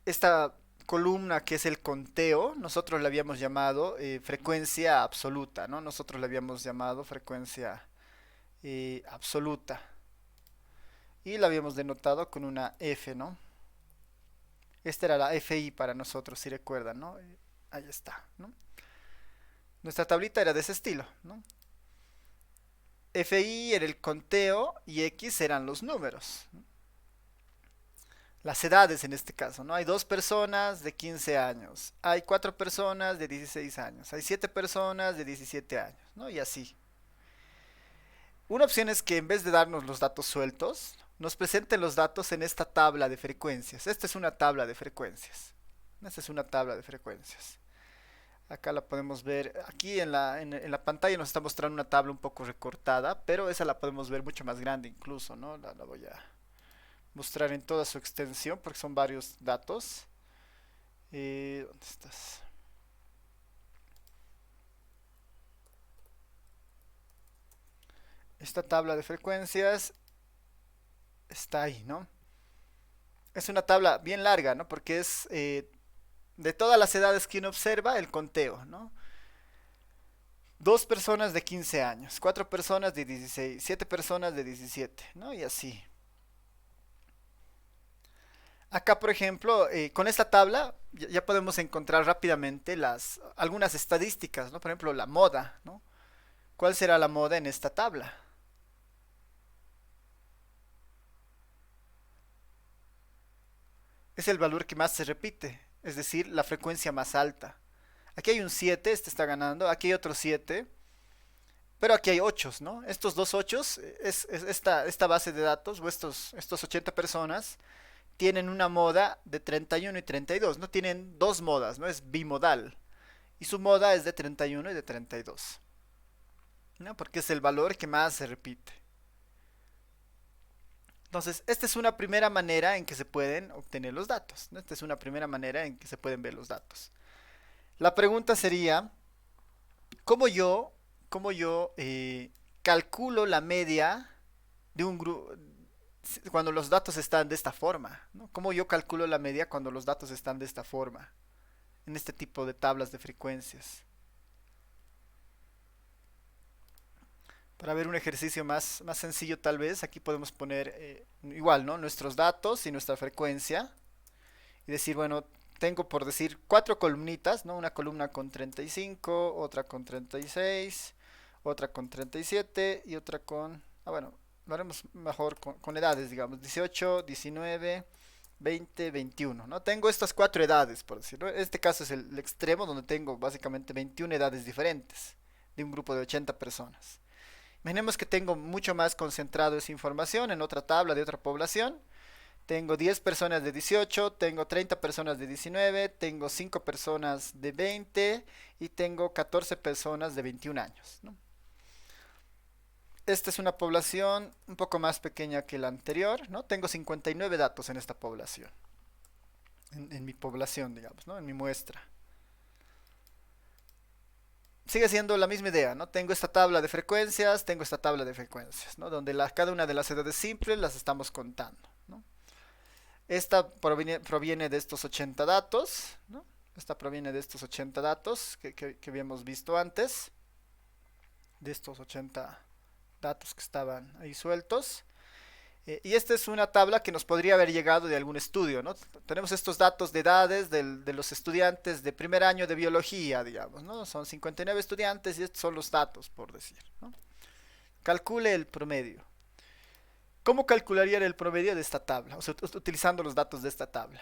S1: esta columna que es el conteo, nosotros le habíamos llamado frecuencia absoluta, ¿no? Nosotros le habíamos llamado frecuencia absoluta. Y la habíamos denotado con una F, ¿no? Esta era la FI para nosotros, si recuerdan, ¿no? Ahí está, ¿no? Nuestra tablita era de ese estilo, ¿no? FI era el conteo y X eran los números, ¿no? Las edades en este caso, ¿no? Hay dos personas de 15 años, hay cuatro personas de 16 años, hay siete personas de 17 años, ¿no? Y así. Una opción es que en vez de darnos los datos sueltos, nos presenten los datos en esta tabla de frecuencias. Esta es una tabla de frecuencias. Esta es una tabla de frecuencias. Acá la podemos ver, aquí en la pantalla nos está mostrando una tabla un poco recortada, pero esa la podemos ver mucho más grande incluso, ¿no? La voy a mostrar en toda su extensión porque son varios datos. ¿Dónde estás? Esta tabla de frecuencias está ahí, ¿no? Es una tabla bien larga, ¿no? Porque es de todas las edades que uno observa, el conteo, ¿no? Dos personas de 15 años, cuatro personas de 16, siete personas de 17, ¿no? Y así. Acá, por ejemplo, con esta tabla ya podemos encontrar rápidamente algunas estadísticas, ¿no? Por ejemplo, la moda, ¿no? ¿Cuál será la moda en esta tabla? Es el valor que más se repite, es decir, la frecuencia más alta. Aquí hay un 7, este está ganando, aquí hay otro 7, pero aquí hay 8, ¿no? Estos dos 8 es esta base de datos, o estos 80 personas, tienen una moda de 31 y 32, no tienen dos modas, no es bimodal. Y su moda es de 31 y de 32, ¿no? Porque es el valor que más se repite. Entonces, esta es una primera manera en que se pueden obtener los datos, ¿no? Esta es una primera manera en que se pueden ver los datos. La pregunta sería, ¿cómo yo calculo la media de un grupo cuando los datos están de esta forma, ¿no? ¿Cómo yo calculo la media cuando los datos están de esta forma, en este tipo de tablas de frecuencias? Para ver un ejercicio más sencillo tal vez, aquí podemos poner igual, ¿no? Nuestros datos y nuestra frecuencia. Y decir, bueno, tengo por decir cuatro columnitas, ¿no? Una columna con 35, otra con 36, otra con 37 y otra con... Ah, bueno, lo haremos mejor con edades, digamos, 18, 19, 20, 21, ¿no? Tengo estas cuatro edades, por decirlo. Este caso es el extremo donde tengo básicamente 21 edades diferentes de un grupo de 80 personas. Imaginemos que tengo mucho más concentrado esa información en otra tabla de otra población. Tengo 10 personas de 18, tengo 30 personas de 19, tengo 5 personas de 20 y tengo 14 personas de 21 años, ¿no? Esta es una población un poco más pequeña que la anterior, ¿no? Tengo 59 datos en esta población, en mi población, digamos, ¿no? En mi muestra. Sigue siendo la misma idea, ¿no? Tengo esta tabla de frecuencias, tengo esta tabla de frecuencias, ¿no? Donde cada una de las edades simples las estamos contando, ¿no? Esta proviene de estos 80 datos, ¿no? Esta proviene de estos 80 datos que habíamos visto antes, de estos 80 datos que estaban ahí sueltos. Y esta es una tabla que nos podría haber llegado de algún estudio, ¿no? Tenemos estos datos de edades de los estudiantes de primer año de biología, digamos, ¿no? Son 59 estudiantes y estos son los datos, por decir, ¿no? Calcule el promedio. ¿Cómo calcularía el promedio de esta tabla? O sea, utilizando los datos de esta tabla.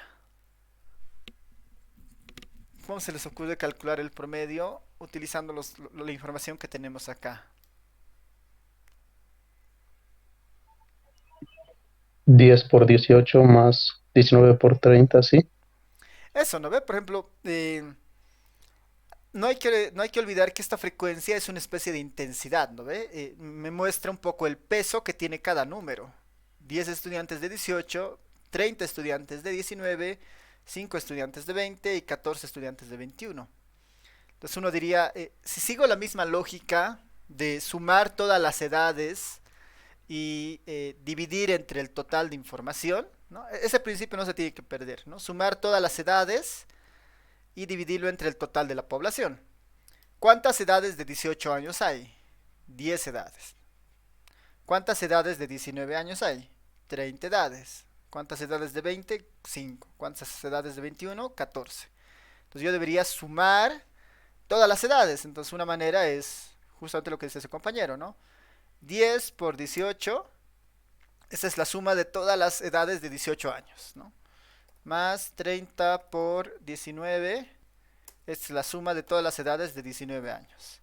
S1: ¿Cómo se les ocurre calcular el promedio utilizando la información que tenemos acá?
S4: 10 por 18 más 19 por 30, ¿sí?
S1: Eso, ¿no ve? Por ejemplo, no hay que olvidar que esta frecuencia es una especie de intensidad, ¿no ve? Me muestra un poco el peso que tiene cada número. 10 estudiantes de 18, 30 estudiantes de 19, 5 estudiantes de 20 y 14 estudiantes de 21. Entonces uno diría, si sigo la misma lógica de sumar todas las edades y dividir entre el total de información, ¿no? Ese principio no se tiene que perder, ¿no? Sumar todas las edades y dividirlo entre el total de la población. ¿Cuántas edades de 18 años hay? 10 edades. ¿Cuántas edades de 19 años hay? 30 edades. ¿Cuántas edades de 20? 5. ¿Cuántas edades de 21? 14. Entonces yo debería sumar todas las edades. Entonces una manera es justamente lo que dice ese compañero, ¿no? 10 por 18, esa es la suma de todas las edades de 18 años, ¿no? Más 30 por 19, es la suma de todas las edades de 19 años.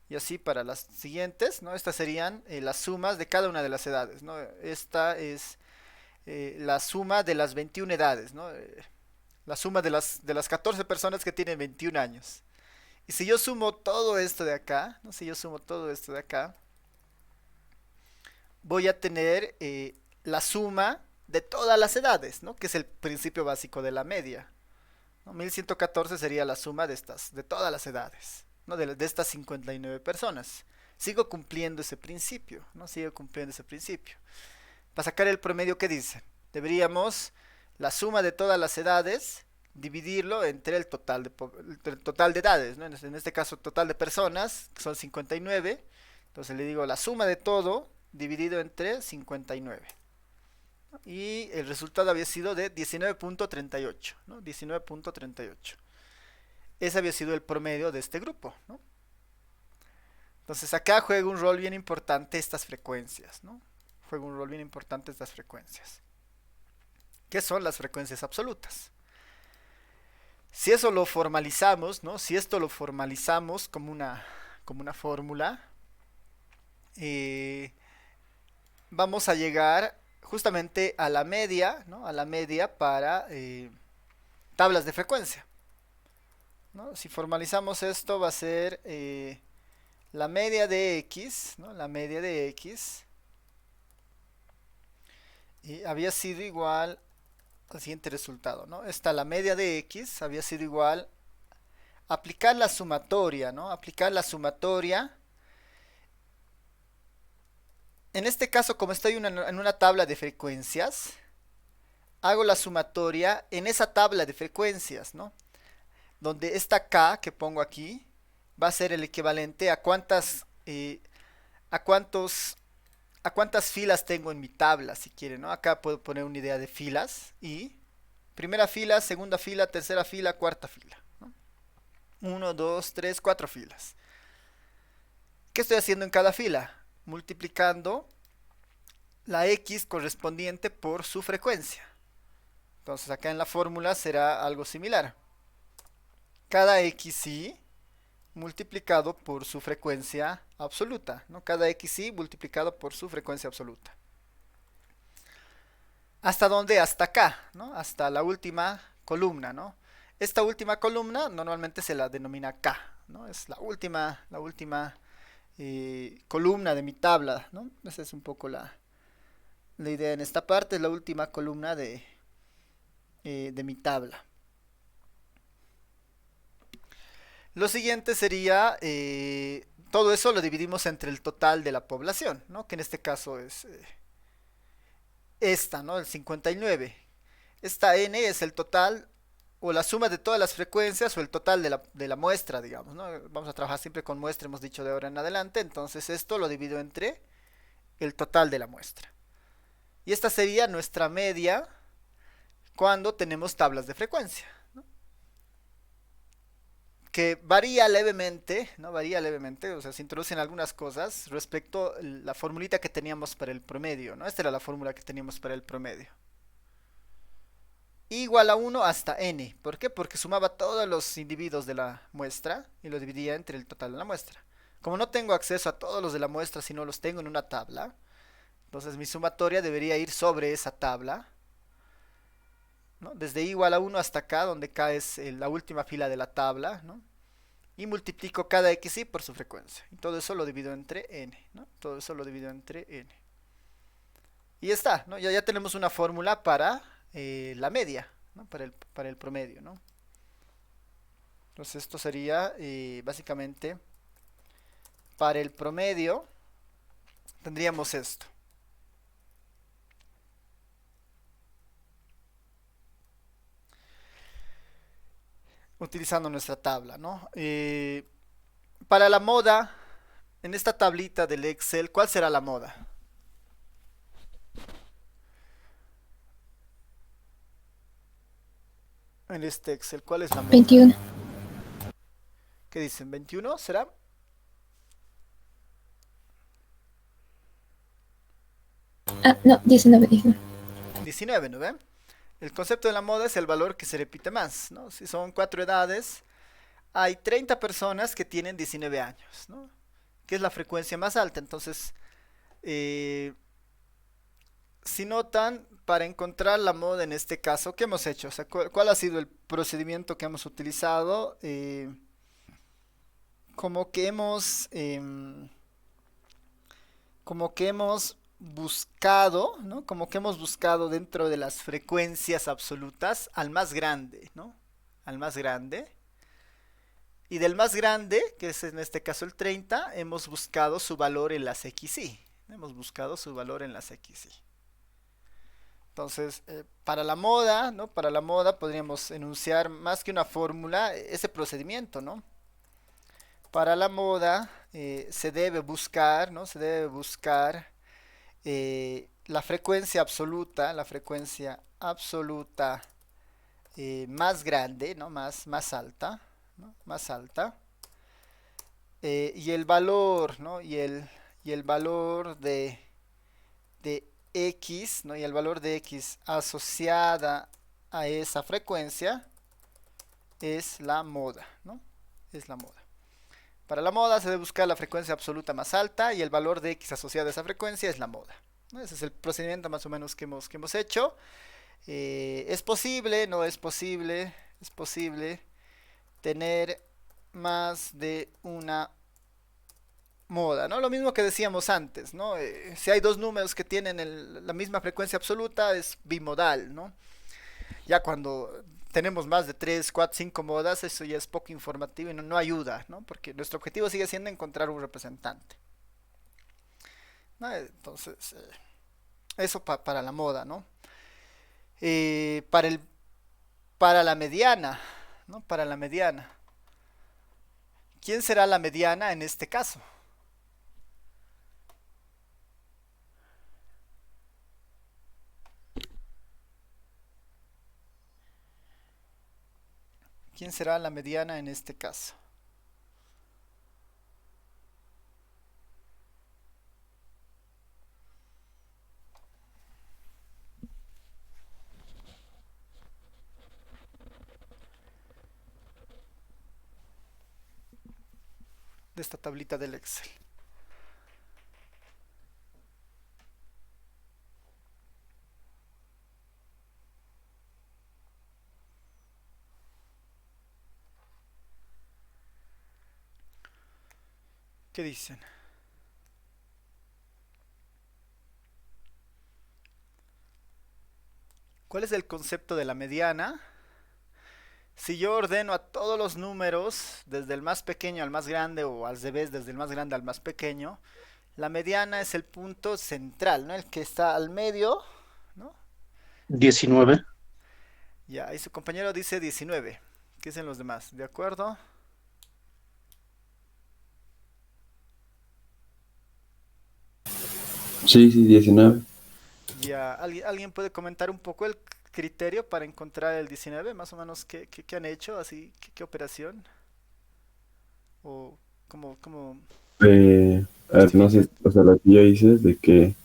S1: Y así para las siguientes, ¿no? Estas serían las sumas de cada una de las edades, ¿no? Esta es la suma de las 21 edades, ¿no? La suma de las 14 personas que tienen 21 años. Y si yo sumo todo esto de acá, ¿no? Si yo sumo todo esto de acá, voy a tener la suma de todas las edades, ¿no? Que es el principio básico de la media, ¿no? 1114 sería la suma de todas las edades, ¿no? De estas 59 personas. Sigo cumpliendo ese principio, ¿no? Sigo cumpliendo ese principio. Para sacar el promedio, ¿qué dice? Deberíamos la suma de todas las edades dividirlo entre el total de edades, ¿no? En este caso, total de personas, que son 59. Entonces le digo la suma de todo dividido entre 59. Y el resultado había sido de 19.38, ¿no? 19.38. Ese había sido el promedio de este grupo, ¿no? Entonces acá juega un rol bien importante estas frecuencias, ¿no? Juega un rol bien importante estas frecuencias. ¿Qué son las frecuencias absolutas? Si eso lo formalizamos, ¿no? Si esto lo formalizamos como una fórmula, vamos a llegar justamente a la media, ¿no? A la media para tablas de frecuencia, ¿no? Si formalizamos esto va a ser la media de x, ¿no? La media de x y había sido igual al siguiente resultado, ¿no? La media de x había sido igual aplicar la sumatoria, ¿no? Aplicar la sumatoria En este caso, como estoy en una tabla de frecuencias, hago la sumatoria en esa tabla de frecuencias, ¿no? Donde esta K que pongo aquí va a ser el equivalente a a cuántos, a cuántas filas tengo en mi tabla, si quieren, ¿no? Acá puedo poner una idea de filas y primera fila, segunda fila, tercera fila, cuarta fila, ¿no? 1, 2, 3, 4 filas. ¿Qué estoy haciendo en cada fila? Multiplicando la X correspondiente por su frecuencia. Entonces acá en la fórmula será algo similar. Cada XY multiplicado por su frecuencia absoluta, ¿no? Cada XY multiplicado por su frecuencia absoluta. ¿Hasta dónde? Hasta acá, ¿no? Hasta la última columna, ¿no? Esta última columna normalmente se la denomina K, ¿no? Es la última columna de mi tabla, ¿no? Esa es un poco la idea en esta parte, es la última columna de mi tabla. Lo siguiente sería, todo eso lo dividimos entre el total de la población, ¿no? Que en este caso es esta, ¿no? El 59. Esta n es el total o la suma de todas las frecuencias o el total de la muestra, digamos, ¿no? Vamos a trabajar siempre con muestra, hemos dicho de ahora en adelante, entonces esto lo divido entre el total de la muestra. Y esta sería nuestra media cuando tenemos tablas de frecuencia, ¿no? Que varía levemente, ¿no? Varía levemente, o sea, se introducen algunas cosas respecto a la formulita que teníamos para el promedio, ¿no? Esta era la fórmula que teníamos para el promedio. Igual a 1 hasta n. ¿Por qué? Porque sumaba todos los individuos de la muestra y lo dividía entre el total de la muestra. Como no tengo acceso a todos los de la muestra, sino los tengo en una tabla, entonces mi sumatoria debería ir sobre esa tabla, ¿no? Desde igual a 1 hasta acá, donde k es la última fila de la tabla, ¿no? Y multiplico cada xy por su frecuencia. Y todo eso lo divido entre n, ¿no? Todo eso lo divido entre n. Y ya está, ¿no? Ya tenemos una fórmula para la media, ¿no? Para el promedio, ¿no? Entonces esto sería básicamente para el promedio tendríamos esto. Utilizando nuestra tabla, ¿no? Para la moda, en esta tablita del Excel, ¿cuál será la moda? En este Excel, ¿cuál es la moda?
S5: 21.
S1: ¿Qué dicen? ¿21 será?
S5: Ah, no, 19, 19.
S1: 19, ¿no ven? El concepto de la moda es el valor que se repite más, ¿no? Si son 4 edades, hay 30 personas que tienen 19 años, ¿no? Que es la frecuencia más alta. Entonces, si notan, para encontrar la moda en este caso, ¿qué hemos hecho? O sea, ¿cuál ha sido el procedimiento que hemos utilizado? Como que hemos buscado, ¿no? Como que hemos buscado dentro de las frecuencias absolutas al más grande, ¿no? Al más grande. Y del más grande, que es en este caso el 30, hemos buscado su valor en las XY. Hemos buscado su valor en las XY. Entonces, para la moda, ¿no? Para la moda podríamos enunciar más que una fórmula, ese procedimiento, ¿no? Para la moda se debe buscar, ¿no? Se debe buscar la frecuencia absoluta más grande, ¿no? Más alta, ¿no? Más alta. Y el valor, ¿no? Y el valor de X, ¿no? Y el valor de X asociada a esa frecuencia es la moda, ¿no? Es la moda. Para la moda se debe buscar la frecuencia absoluta más alta y el valor de X asociado a esa frecuencia es la moda, ¿no? Ese es el procedimiento más o menos que hemos hecho. ¿Es posible? No es posible. Es posible tener más de una moda, ¿no? Lo mismo que decíamos antes, ¿no? Si hay dos números que tienen la misma frecuencia absoluta es bimodal, ¿no? Ya cuando tenemos más de 3, 4, 5 modas, eso ya es poco informativo y no ayuda, ¿no? Porque nuestro objetivo sigue siendo encontrar un representante. ¿no? Entonces, eso para la moda, ¿no? Eh, para el, para la mediana, ¿no? Para la mediana. ¿Quién será la mediana en este caso? ¿Quién será la mediana en este caso? De esta tablita del Excel. ¿Qué dicen? ¿Cuál es el concepto de la mediana? Si yo ordeno a todos los números, desde el más pequeño al más grande o al revés, desde el más grande al más pequeño, la mediana es el punto central, ¿no? El que está al medio, ¿no?
S4: 19.
S1: Ya, y su compañero dice 19. ¿Qué dicen los demás? ¿De acuerdo?
S6: Sí, sí, 19.
S1: Ya, ¿alguien puede comentar un poco el criterio para encontrar el 19? Más o menos, ¿qué han hecho? Así, ¿qué operación? ¿O cómo
S6: A ver, no sé,
S1: justifica?
S6: o sea, lo que yo hice es de que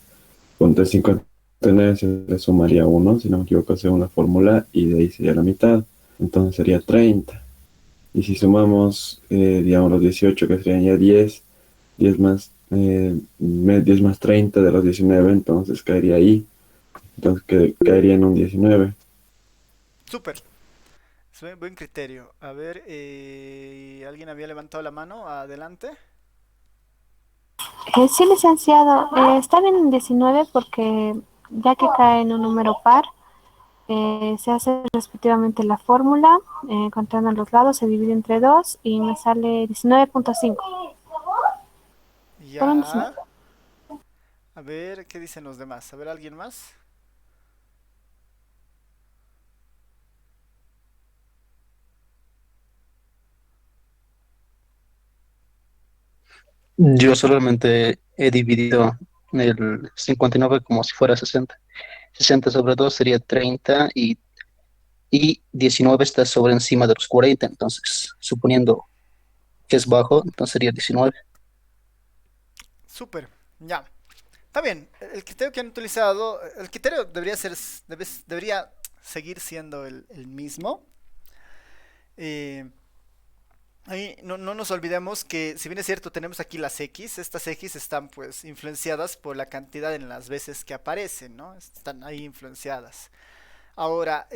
S6: con 359 se le sumaría uno, si no me equivoco, hace una fórmula y de ahí sería la mitad. Entonces sería 30. Y si sumamos, digamos, los 18, que serían ya 10, 10 más, 10 más 30 de los 19, entonces caería ahí. Entonces caería en un 19.
S1: Súper, es buen criterio. A ver, ¿alguien había levantado la mano? Adelante.
S2: Sí, licenciado, está bien en 19 porque ya que cae en un número par, se hace respectivamente la fórmula, contando los lados, se divide entre 2 y me sale 19,5. Por un 19.
S1: Ya. A ver, ¿qué dicen los demás? A ver, ¿alguien más?
S4: Yo solamente he dividido el 59 como si fuera 60. 60 sobre 2 sería 30 y 19 está sobre encima de los 40. Entonces, suponiendo que es bajo, entonces sería 19.
S1: Súper, ya. Está bien, el criterio que han utilizado, el criterio debería seguir siendo el mismo. Eh, Ahí no nos olvidemos que, si bien es cierto, tenemos aquí las X, estas X están pues influenciadas por la cantidad en las veces que aparecen, ¿no? Están ahí influenciadas. Ahora,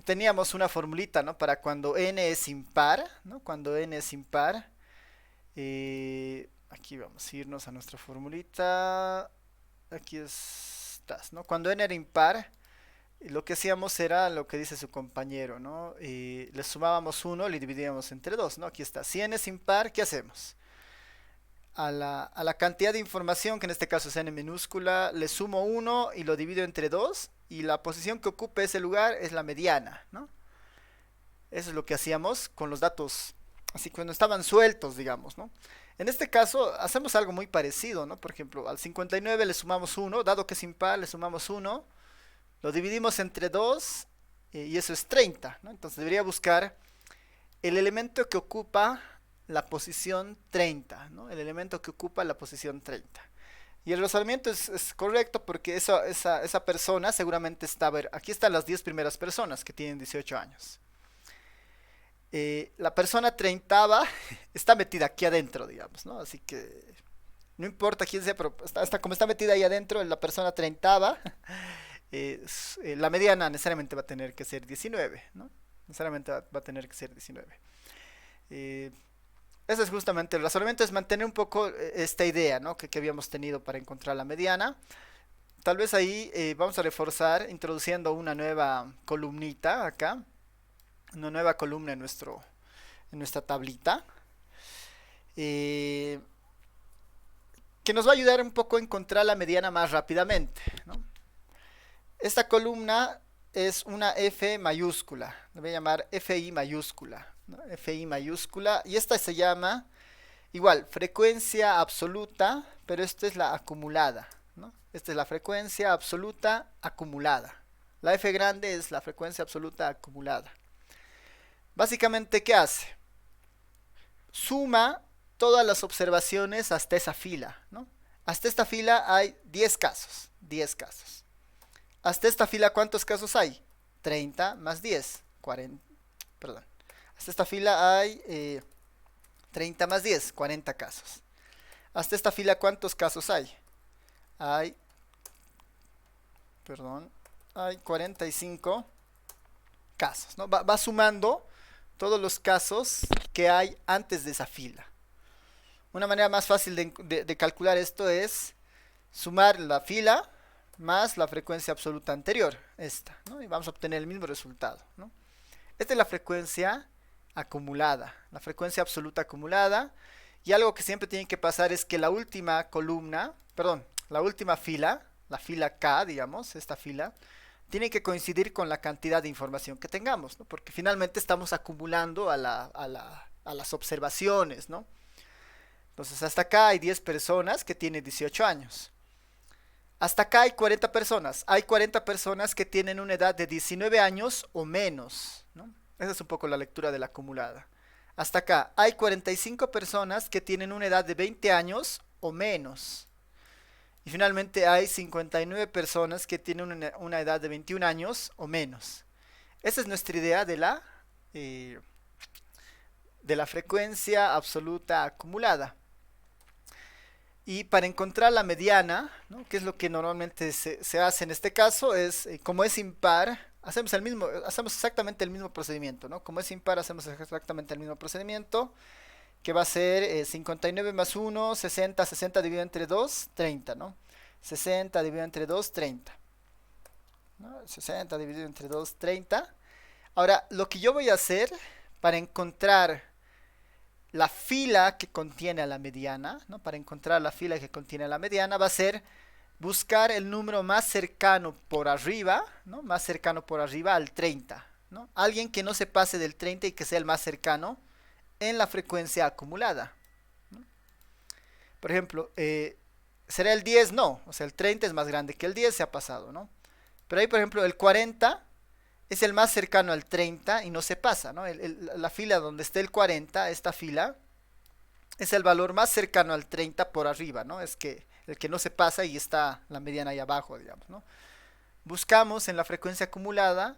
S1: teníamos una formulita, ¿no? Para cuando n es impar, ¿no? Cuando n es impar, aquí vamos a irnos a nuestra formulita. Aquí estás, ¿no? Cuando n era impar, lo que hacíamos era lo que dice su compañero, ¿no? Le sumábamos uno, le dividíamos entre 2, ¿no? Aquí está. Si n es impar, ¿qué hacemos? A la cantidad de información, que en este caso es n minúscula, le sumo uno y lo divido entre 2 y la posición que ocupe ese lugar es la mediana, ¿no? Eso es lo que hacíamos con los datos, así cuando estaban sueltos, digamos, ¿no? En este caso hacemos algo muy parecido, ¿no? Por ejemplo, al 59 le sumamos uno, dado que es impar, le sumamos uno, lo dividimos entre 2 y eso es 30, ¿no? Entonces debería buscar el elemento que ocupa la posición 30, ¿no? El elemento que ocupa la posición 30. Y el razonamiento es correcto porque esa persona seguramente está, a ver, aquí están las 10 primeras personas que tienen 18 años. La persona 30 está metida aquí adentro, digamos, ¿no? Así que no importa quién sea, pero como está metida ahí adentro, la persona 30 la mediana necesariamente va a tener que ser 19, ¿no? Necesariamente va a tener que ser 19. Eh, Ese es justamente el razonamiento, es mantener un poco esta idea, ¿no? que habíamos tenido para encontrar la mediana. Tal vez ahí vamos a reforzar introduciendo una nueva columnita acá, una nueva columna en nuestra tablita. Eh, que nos va a ayudar un poco a encontrar la mediana más rápidamente, ¿no? Esta columna es una F mayúscula, le voy a llamar FI mayúscula, ¿no? FI mayúscula, y esta se llama, igual, frecuencia absoluta, pero esta es la acumulada, ¿no? Esta es la frecuencia absoluta acumulada. La F grande es la frecuencia absoluta acumulada. Básicamente, ¿qué hace? Suma todas las observaciones hasta esa fila, ¿no? Hasta esta fila hay 10 casos, 10 casos. Hasta esta fila, ¿cuántos casos hay? 30 más 10, 40, perdón. Hasta esta fila hay 30 más 10, 40 casos. Hasta esta fila, ¿cuántos casos hay? Hay 45 casos, ¿no? Va sumando todos los casos que hay antes de esa fila. Una manera más fácil de calcular esto es sumar la fila más la frecuencia absoluta anterior, esta, ¿no? Y vamos a obtener el mismo resultado, ¿no? Esta es la frecuencia acumulada, la frecuencia absoluta acumulada. Y algo que siempre tiene que pasar es que la última columna, perdón, la última fila, la fila K, digamos, esta fila, tiene que coincidir con la cantidad de información que tengamos, ¿no? Porque finalmente estamos acumulando a las observaciones, ¿no? Entonces hasta acá hay 10 personas que tienen 18 años. Hasta acá hay 40 personas. Hay 40 personas que tienen una edad de 19 años o menos, ¿no? Esa es un poco la lectura de la acumulada. Hasta acá hay 45 personas que tienen una edad de 20 años o menos. Y finalmente hay 59 personas que tienen una edad de 21 años o menos. Esa es nuestra idea de la frecuencia absoluta acumulada. Y para encontrar la mediana, ¿no? Que es lo que normalmente se hace en este caso, es como es impar, hacemos exactamente el mismo procedimiento, ¿no? Como es impar, hacemos exactamente el mismo procedimiento, que va a ser 59 más 1, 60, 60 dividido entre 2, 30, ¿no? 60 dividido entre 2, 30. ¿No? 60 dividido entre 2, 30. Ahora, lo que yo voy a hacer para encontrar la fila que contiene a la mediana, ¿no? Para encontrar la fila que contiene a la mediana va a ser buscar el número más cercano por arriba, ¿no? Más cercano por arriba al 30, ¿no? Alguien que no se pase del 30 y que sea el más cercano en la frecuencia acumulada, ¿no? Por ejemplo, ¿será el 10? No, o sea, el 30 es más grande que el 10, se ha pasado, ¿no? Pero ahí, por ejemplo, el 40 es el más cercano al 30 y no se pasa, ¿no? La fila donde esté el 40, esta fila, es el valor más cercano al 30 por arriba, ¿no? Es que el que no se pasa y está la mediana ahí abajo, digamos, ¿no? Buscamos en la frecuencia acumulada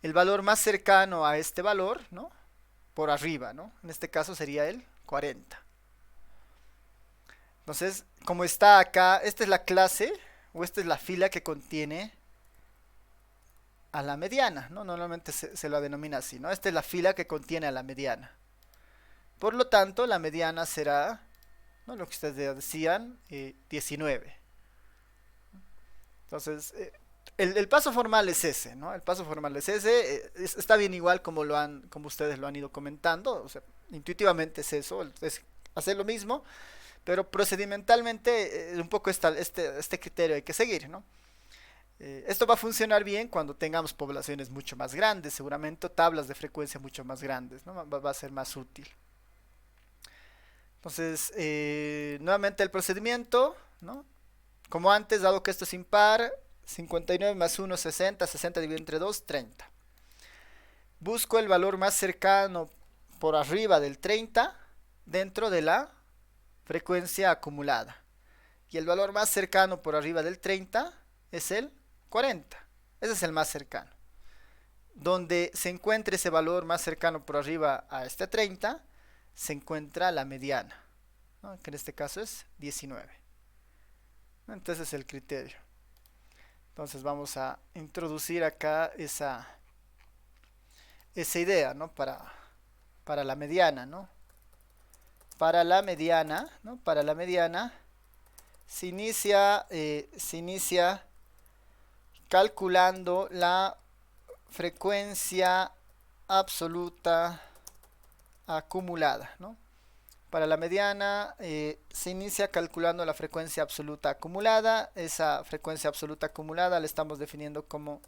S1: el valor más cercano a este valor, ¿no? Por arriba, ¿no? En este caso sería el 40. Entonces, como está acá, esta es la clase o esta es la fila que contiene a la mediana, ¿no? Normalmente se la denomina así, ¿no? Esta es la fila que contiene a la mediana. Por lo tanto, la mediana será, ¿no? Lo que ustedes decían, 19. Entonces, el paso formal es ese, ¿no? El paso formal es ese. Está bien igual como ustedes lo han ido comentando. O sea, intuitivamente es eso, es hacer lo mismo. Pero procedimentalmente, un poco este criterio hay que seguir, ¿no? Esto va a funcionar bien cuando tengamos poblaciones mucho más grandes, seguramente tablas de frecuencia mucho más grandes, ¿no? Va a ser más útil. Entonces, nuevamente el procedimiento, ¿no? Como antes, dado que esto es impar, 59 más 1, 60, 60 dividido entre 2, 30. Busco el valor más cercano por arriba del 30 dentro de la frecuencia acumulada. Y el valor más cercano por arriba del 30 es el 40. Ese es el más cercano. Donde se encuentre ese valor más cercano por arriba a este 30, se encuentra la mediana, ¿no? Que en este caso es 19. Entonces es el criterio. Entonces vamos a introducir acá esa idea, ¿no? Para la mediana, ¿no? Para la mediana, ¿no? Para la mediana se inicia calculando la frecuencia absoluta acumulada, ¿no? Para la mediana se inicia calculando la frecuencia absoluta acumulada. Esa frecuencia absoluta acumulada la estamos definiendo como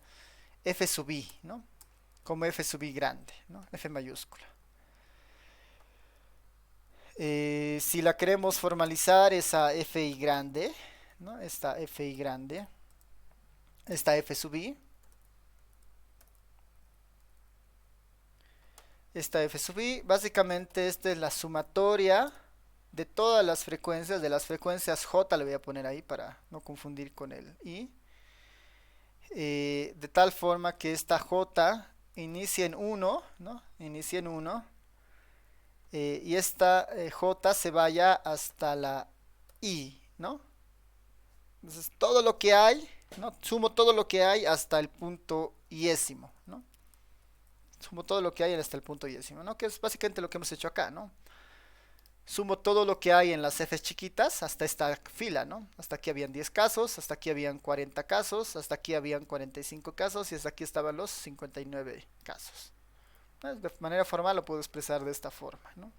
S1: f sub i, ¿no? Como f sub i grande, ¿no? F mayúscula. Si la queremos formalizar, esa fi grande, ¿no? Esta fi grande, esta f sub i, esta f sub i, básicamente esta es la sumatoria de todas las frecuencias, de las frecuencias j, le voy a poner ahí para no confundir con el i, de tal forma que esta j inicie en 1, ¿no? Inicie en 1, y esta j se vaya hasta la i, ¿no? Entonces todo lo que hay, ¿no? Sumo todo lo que hay hasta el punto iésimo, ¿no? Sumo todo lo que hay hasta el punto iésimo, ¿no? Que es básicamente lo que hemos hecho acá, ¿no? Sumo todo lo que hay en las f's chiquitas hasta esta fila, ¿no? Hasta aquí habían 10 casos, hasta aquí habían 40 casos, hasta aquí habían 45 casos y hasta aquí estaban los 59 casos. De manera formal lo puedo expresar de esta forma, ¿no?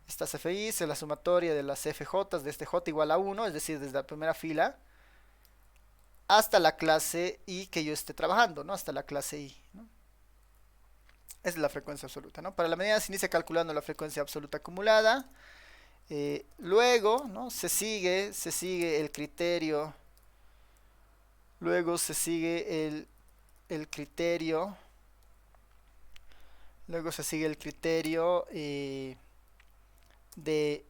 S1: Estas FI es la sumatoria de las FJ de este J igual a 1, es decir, desde la primera fila hasta la clase I que yo esté trabajando, ¿no? Hasta la clase I, ¿no? Esa es la frecuencia absoluta, ¿no? Para la mediana se inicia calculando la frecuencia absoluta acumulada. Luego, ¿no? se sigue el criterio. Luego se sigue el criterio. Luego se sigue el criterio de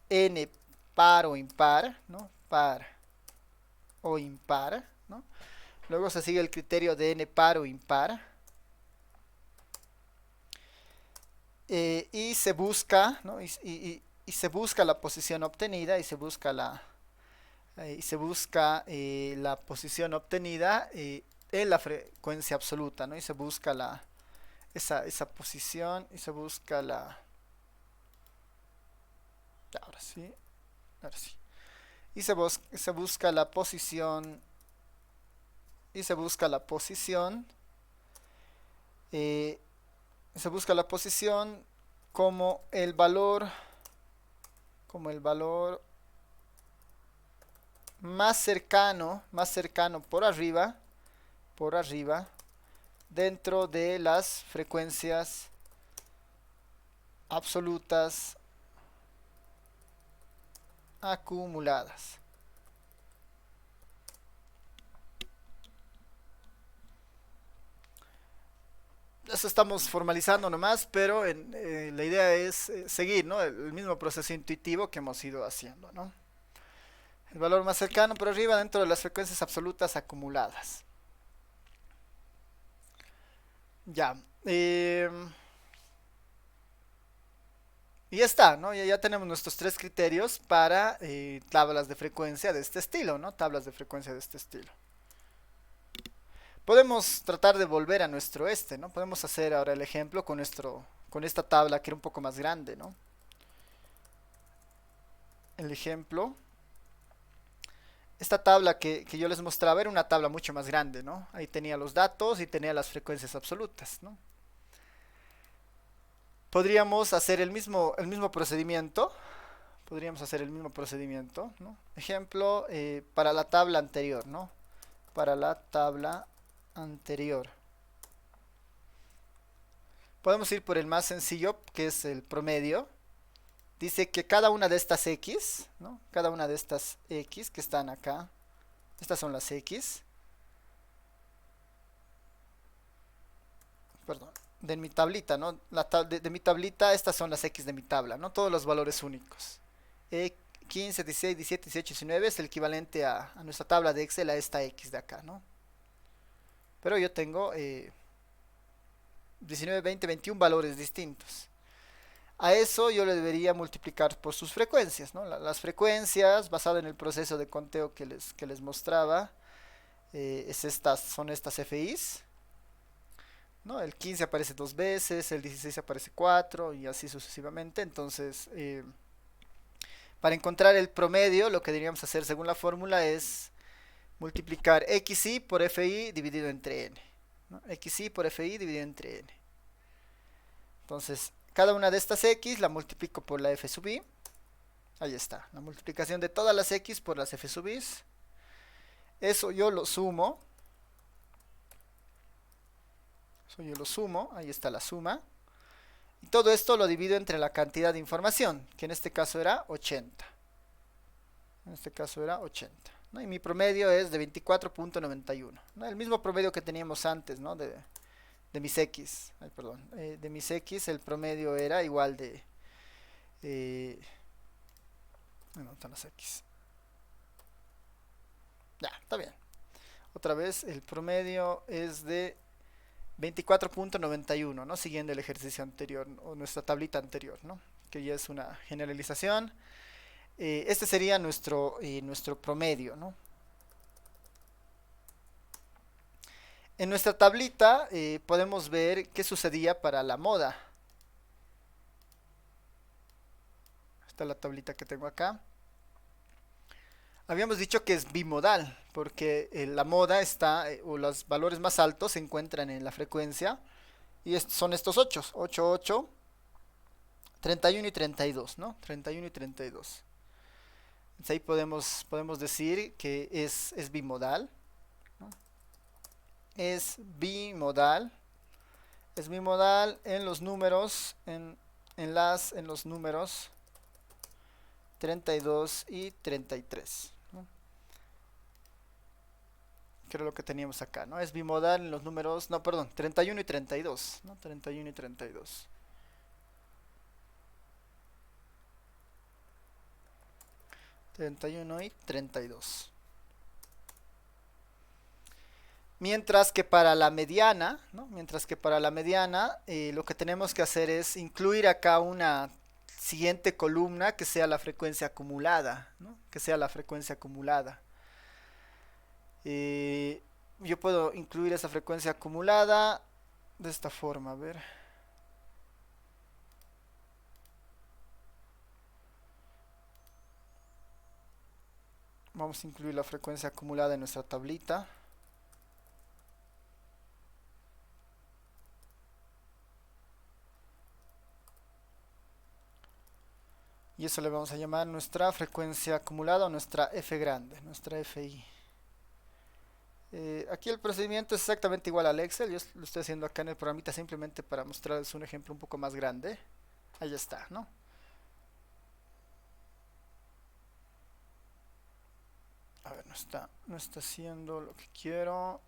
S1: n par o impar, ¿no? Par o impar, ¿no? Luego se sigue el criterio de n par o impar. Y se busca, ¿no? y se busca la posición obtenida y se busca la posición obtenida en la frecuencia absoluta, ¿no? Y se busca esa posición y se busca ahora sí y se busca la posición se busca la posición como el valor más cercano por arriba dentro de las frecuencias absolutas acumuladas. Eso estamos formalizando nomás, pero la idea es seguir, ¿no? el mismo proceso intuitivo que hemos ido haciendo, ¿no? El valor más cercano por arriba dentro de las frecuencias absolutas acumuladas. Ya. Y ya está, ¿no? Ya tenemos nuestros tres criterios para tablas de frecuencia de este estilo, ¿no? Tablas de frecuencia de este estilo. Podemos tratar de volver a nuestro ¿no? Podemos hacer ahora el ejemplo con esta tabla que era un poco más grande, ¿no? El ejemplo. Esta tabla que yo les mostraba era una tabla mucho más grande, ¿no? Ahí tenía los datos y tenía las frecuencias absolutas, ¿no? Podríamos hacer el mismo procedimiento. ¿No? Ejemplo, para la tabla anterior, ¿no? Para la tabla anterior. Podemos ir por el más sencillo, que es el promedio. Dice que cada una de estas X, ¿no? Cada una de estas X que están acá, estas son las X. Perdón, de mi tablita, ¿no? De mi tablita, estas son las X de mi tabla, ¿no? Todos los valores únicos. 15, 16, 17, 18, 19 es el equivalente a nuestra tabla de Excel, a esta X de acá, ¿no? Pero yo tengo 19, 20, 21 valores distintos. A eso yo le debería multiplicar por sus frecuencias, ¿no? Las frecuencias, basado en el proceso de conteo que les mostraba, son estas FIs, ¿no? El 15 aparece 2 veces, el 16 aparece 4 y así sucesivamente. Entonces, para encontrar el promedio, lo que deberíamos hacer según la fórmula es multiplicar XI por FI dividido entre N, ¿no? XI por FI dividido entre N. Entonces, cada una de estas x la multiplico por la f sub i. Ahí está, la multiplicación de todas las x por las f sub i. Eso yo lo sumo. Ahí está la suma. Y todo esto lo divido entre la cantidad de información, que en este caso era 80. ¿No? Y mi promedio es de 24.91, ¿no? El mismo promedio que teníamos antes, ¿no? De mis x. De mis x el promedio era igual de... ¿dónde están las x? Ya, está bien. Otra vez, el promedio es de 24.91, ¿no? Siguiendo el ejercicio anterior, o nuestra tablita anterior, ¿no? Que ya es una generalización. Este sería nuestro promedio, ¿no? En nuestra tablita podemos ver qué sucedía para la moda. Esta es la tablita que tengo acá. Habíamos dicho que es bimodal, porque la moda está, o los valores más altos se encuentran en la frecuencia, y son estos 8, 8, 31 y 32, ¿no? 31 y 32. Entonces ahí podemos decir que es bimodal, ¿no? Es bimodal en los números, en los números 32 y 33. Que era lo que teníamos acá, ¿no? Es bimodal en los números, no, perdón, 31 y 32, ¿no? 31 y 32. Mientras que para la mediana, ¿no? Lo que tenemos que hacer es incluir acá una siguiente columna que sea la frecuencia acumulada, ¿no? Que sea la frecuencia acumulada. Yo puedo incluir esa frecuencia acumulada de esta forma, a ver. Vamos a incluir la frecuencia acumulada en nuestra tablita. Y eso le vamos a llamar nuestra frecuencia acumulada o nuestra F grande, nuestra FI. Aquí el procedimiento es exactamente igual al Excel. Yo lo estoy haciendo acá en el programita simplemente para mostrarles un ejemplo un poco más grande. Ahí está, ¿no? A ver, no está haciendo lo que quiero.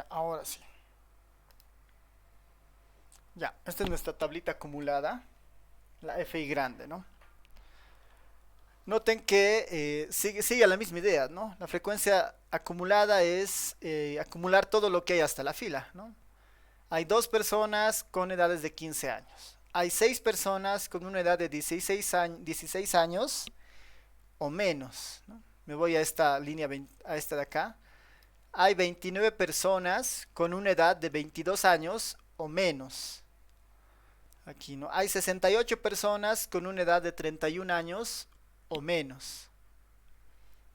S1: Ahora sí. Ya, esta es nuestra tablita acumulada, la FI grande, ¿no? Noten que sigue la misma idea, ¿no? La frecuencia acumulada es acumular todo lo que hay hasta la fila, ¿no? Hay 2 personas con edades de 15 años. Hay 6 personas con una edad de 16 años o menos, ¿no? Me voy a esta línea, a esta de acá. Hay 29 personas con una edad de 22 años o menos. Aquí, ¿no? Hay 68 personas con una edad de 31 años o menos.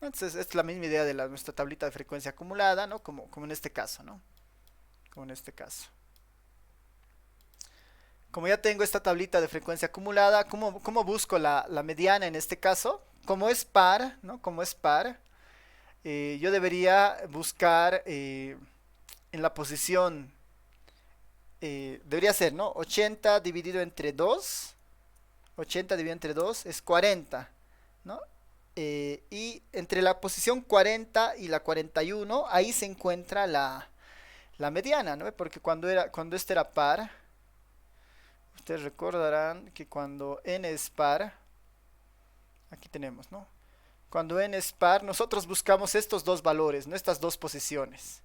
S1: Entonces, esta es la misma idea de nuestra tablita de frecuencia acumulada, ¿no? Como en este caso, ¿no? Como en este caso. Como ya tengo esta tablita de frecuencia acumulada, ¿cómo busco la mediana en este caso? Como es par, ¿no? Como es par, yo debería buscar en la posición, debería ser, ¿no? 80 dividido entre 2. 80 dividido entre 2 es 40, ¿no? Y entre la posición 40 y la 41, ahí se encuentra la mediana, ¿no? Porque cuando este era par, ustedes recordarán que cuando n es par, aquí tenemos, ¿no? Cuando n es par, nosotros buscamos estos dos valores, ¿no? Estas dos posiciones.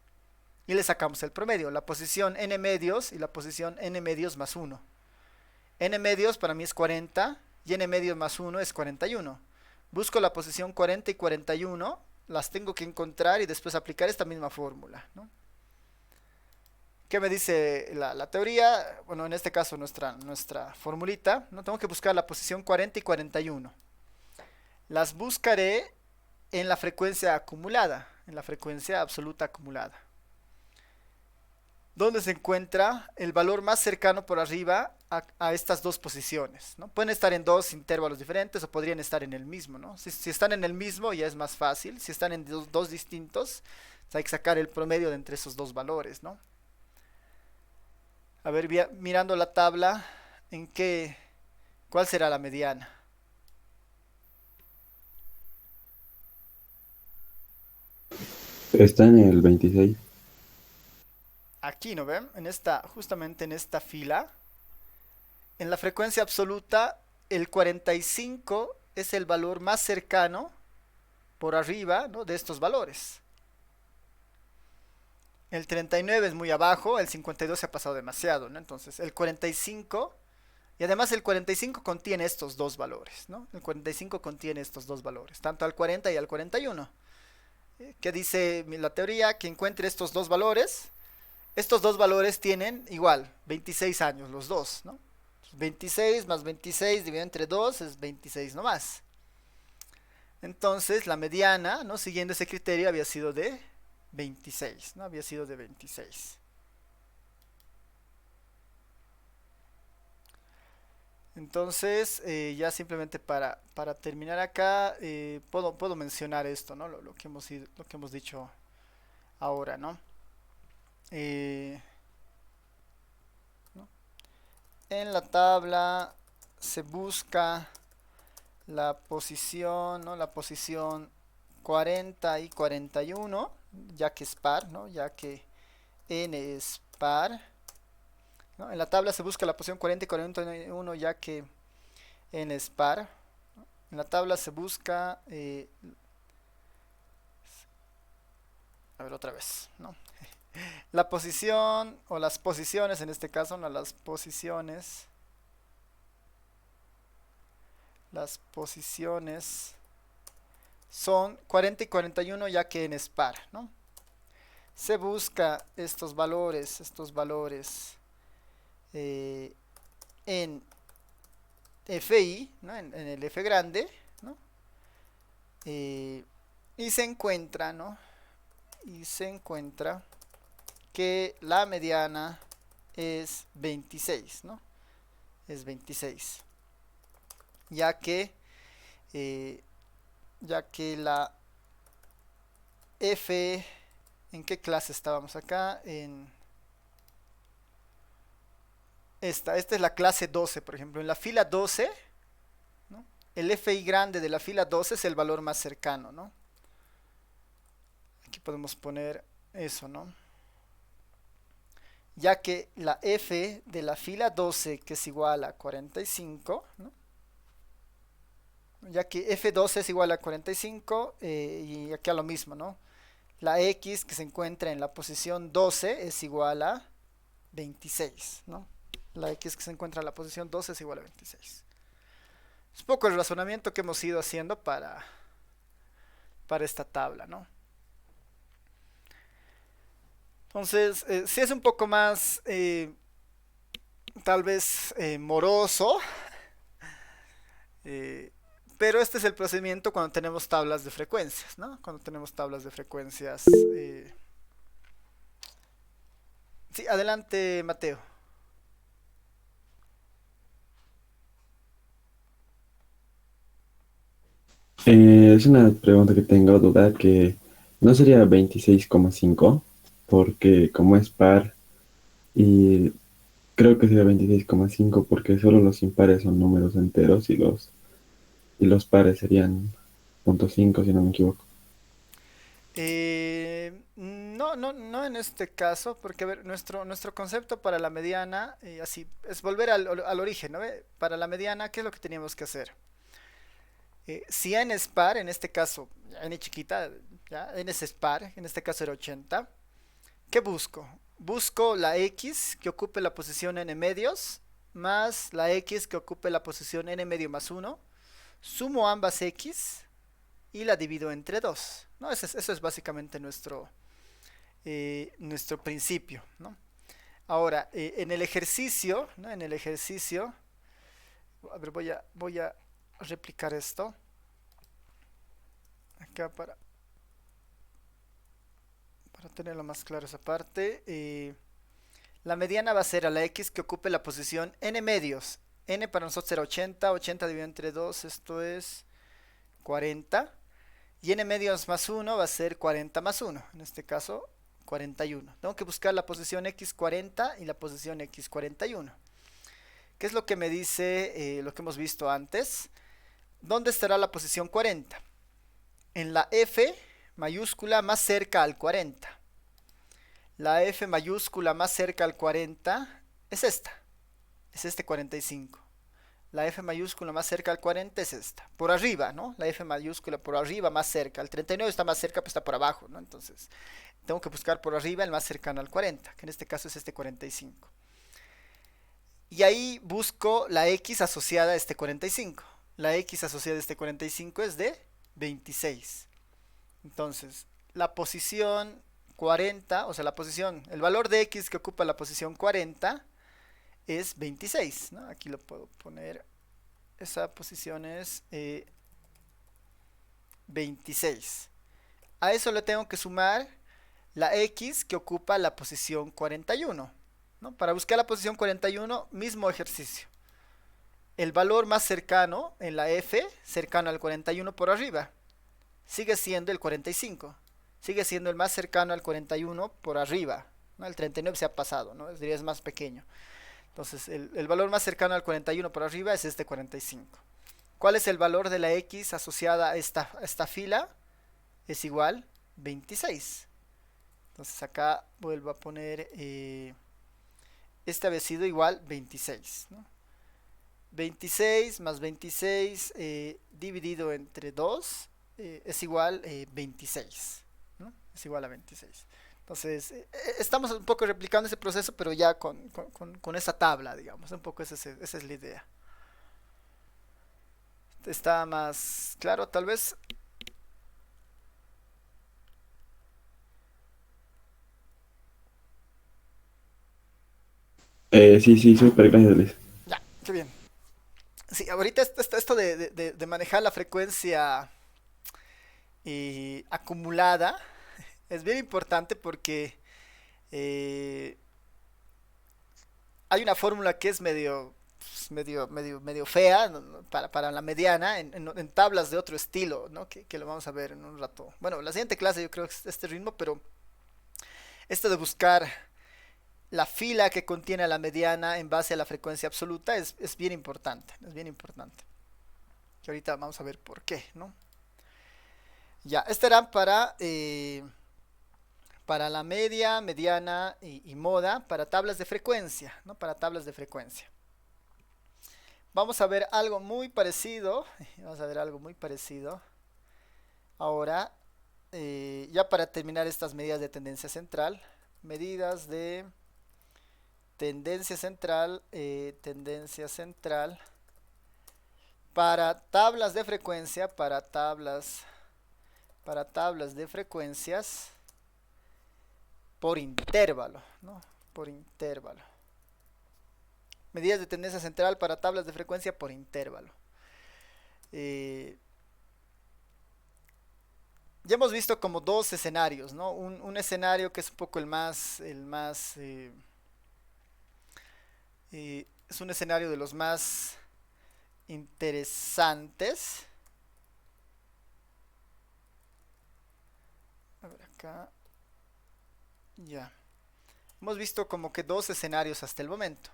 S1: Y le sacamos el promedio, la posición n medios y la posición n medios más 1. N medios para mí es 40 y n medios más 1 es 41. Busco la posición 40 y 41, las tengo que encontrar y después aplicar esta misma fórmula, ¿no? ¿Qué me dice la teoría? Bueno, en este caso nuestra formulita, ¿no? Tengo que buscar la posición 40 y 41. Las buscaré en la frecuencia acumulada, en la frecuencia absoluta acumulada, donde se encuentra el valor más cercano por arriba a estas dos posiciones, ¿no? Pueden estar en dos intervalos diferentes o podrían estar en el mismo, ¿no? Si están en el mismo ya es más fácil. Si están en dos distintos, pues hay que sacar el promedio de entre esos dos valores, ¿no? A ver, mirando la tabla, ¿cuál será la mediana?
S6: Está en el 26.
S1: Aquí, ¿no ven? Justamente en esta fila, en la frecuencia absoluta, el 45 es el valor más cercano por arriba, ¿no?, de estos valores. El 39 es muy abajo, el 52 se ha pasado demasiado, ¿no? Entonces, el 45, y además el 45 contiene estos dos valores, ¿no? El 45 contiene estos dos valores, tanto al 40 y al 41. ¿Qué dice la teoría? Que encuentre estos dos valores. Estos dos valores tienen igual 26 años los dos, ¿no? 26 más 26 dividido entre 2 es 26 nomás. Entonces la mediana, ¿no?, siguiendo ese criterio, había sido de 26, ¿no? Había sido de 26. Entonces, ya simplemente para terminar acá, puedo mencionar esto, ¿no? Lo que hemos dicho ahora, ¿no? ¿No? En la tabla se busca la posición, ¿no?, la posición 40 y 41, ya que es par, ¿no?, ya que n es par, ¿no? En la tabla se busca la posición 40 y 41 ya que n es par, ¿no? En la tabla se busca, a ver otra vez, ¿no? La posición o las posiciones, en este caso, no, las posiciones son 40 y 41 ya que n es par, ¿no? Se busca estos valores en FI, ¿no?, en el F grande, ¿no? Y se encuentra, ¿no?, que la mediana es 26, ¿no? Es 26. Ya que la F, ¿en qué clase estábamos acá? Esta es la clase 12, por ejemplo. En la fila 12, ¿no?, el FI grande de la fila 12 es el valor más cercano, ¿no? Aquí podemos poner eso, ¿no? Ya que la F de la fila 12, que es igual a 45, ¿no?, ya que F12 es igual a 45, y aquí a lo mismo, ¿no? La X que se encuentra en la posición 12 es igual a 26, ¿no? La X que se encuentra en la posición 12 es igual a 26. Es un poco el razonamiento que hemos ido haciendo para esta tabla, ¿no? Entonces, sí es un poco más, tal vez, moroso, pero este es el procedimiento cuando tenemos tablas de frecuencias, ¿no? Cuando tenemos tablas de frecuencias. Sí, adelante, Mateo.
S6: Es una pregunta que tengo duda, que no sería 26,5, porque como es par, y creo que sería 26,5 porque solo los impares son números enteros y los pares serían 0,5 si no me equivoco.
S1: No en este caso, porque a ver, nuestro concepto para la mediana, así, es volver al origen, ¿no? Para la mediana, ¿qué es lo que teníamos que hacer? Si n es par, en este caso, n chiquita, ¿ya? N es par, en este caso era 80. ¿Qué busco? Busco la X que ocupe la posición n medios, más la X que ocupe la posición n medio más 1. Sumo ambas X y la divido entre 2, ¿no? Eso es básicamente nuestro principio, ¿no? Ahora, en el ejercicio, ¿no? En el ejercicio, a ver, voy a replicar esto. Acá para tenerlo más claro esa parte. La mediana va a ser a la X que ocupe la posición n medios. N para nosotros era 80, 80 dividido entre 2, esto es 40. Y n medios más 1 va a ser 40 más 1, en este caso 41. Tengo que buscar la posición x40 y la posición x41. ¿Qué es lo que me dice lo que hemos visto antes? ¿Dónde estará la posición 40? En la F mayúscula más cerca al 40. La F mayúscula más cerca al 40 es esta. Es este 45. La F mayúscula más cerca al 40 es esta. Por arriba, ¿no? La F mayúscula por arriba más cerca. El 39 está más cerca, pues está por abajo, ¿no? Entonces, tengo que buscar por arriba el más cercano al 40, que en este caso es este 45. Y ahí busco la X asociada a este 45. La X asociada a este 45 es de 26. Entonces, la posición 40, o sea, el valor de X que ocupa la posición 40 es 26, ¿no? Aquí lo puedo poner, esa posición es 26. A eso le tengo que sumar la X que ocupa la posición 41, ¿no? Para buscar la posición 41, mismo ejercicio. El valor más cercano en la F, cercano al 41 por arriba, sigue siendo el 45. Sigue siendo el más cercano al 41 por arriba, ¿no? El 39 se ha pasado, ¿no? Es más pequeño. Entonces, el valor más cercano al 41 por arriba es este 45. ¿Cuál es el valor de la X asociada a esta fila? Es igual 26. Entonces, acá vuelvo a poner, este había sido igual 26, ¿no? 26 más 26 dividido entre 2 es igual 26, ¿no? Es igual a 26. Entonces, estamos un poco replicando ese proceso, pero ya con esa tabla, digamos. Un poco esa es la idea. ¿Está más claro, tal vez?
S6: Sí, súper, gracias, Luis.
S1: Ya, qué bien. Sí, ahorita esto de manejar la frecuencia acumulada es bien importante porque hay una fórmula que es medio fea, ¿no? Para la mediana en tablas de otro estilo, ¿no? Que lo vamos a ver en un rato. Bueno, la siguiente clase yo creo que es este ritmo, pero esto de buscar la fila que contiene a la mediana en base a la frecuencia absoluta es bien importante, es bien importante. Que ahorita vamos a ver por qué, ¿no? Ya, este era para la media, mediana y moda, para tablas de frecuencia, ¿no? Para tablas de frecuencia. Vamos a ver algo muy parecido, ahora, ya para terminar estas medidas de tendencia central, medidas de tendencia central, para tablas de frecuencia, para tablas de frecuencias por intervalo, ¿no? Por intervalo. Medidas de tendencia central para tablas de frecuencia por intervalo. Ya hemos visto como dos escenarios, ¿no? Un escenario que es un poco es un escenario de los más interesantes. A ver acá. Ya. Hemos visto como que dos escenarios hasta el momento.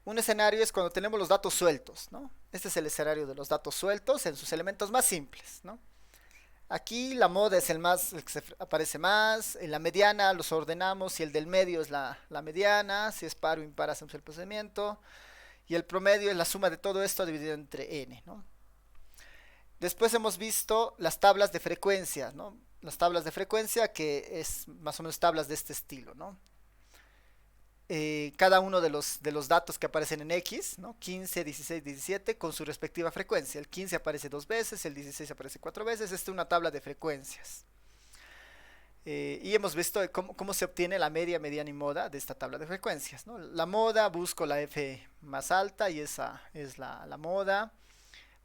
S1: Un escenario es cuando tenemos los datos sueltos, ¿no? Este es el escenario de los datos sueltos en sus elementos más simples, ¿no? Aquí la moda es el que se aparece más, en la mediana los ordenamos y el del medio es la mediana, si es par o impar hacemos el procedimiento, y el promedio es la suma de todo esto dividido entre n, ¿no? Después hemos visto las tablas de frecuencia, ¿no? Las tablas de frecuencia que es más o menos tablas de este estilo, ¿no? Cada uno de los datos que aparecen en X, ¿no? 15, 16, 17 con su respectiva frecuencia. El 15 aparece 2 veces, el 16 aparece 4 veces. Esta es una tabla de frecuencias. Y hemos visto cómo se obtiene la media, mediana y moda de esta tabla de frecuencias, ¿no? La moda, busco la F más alta y esa es la moda.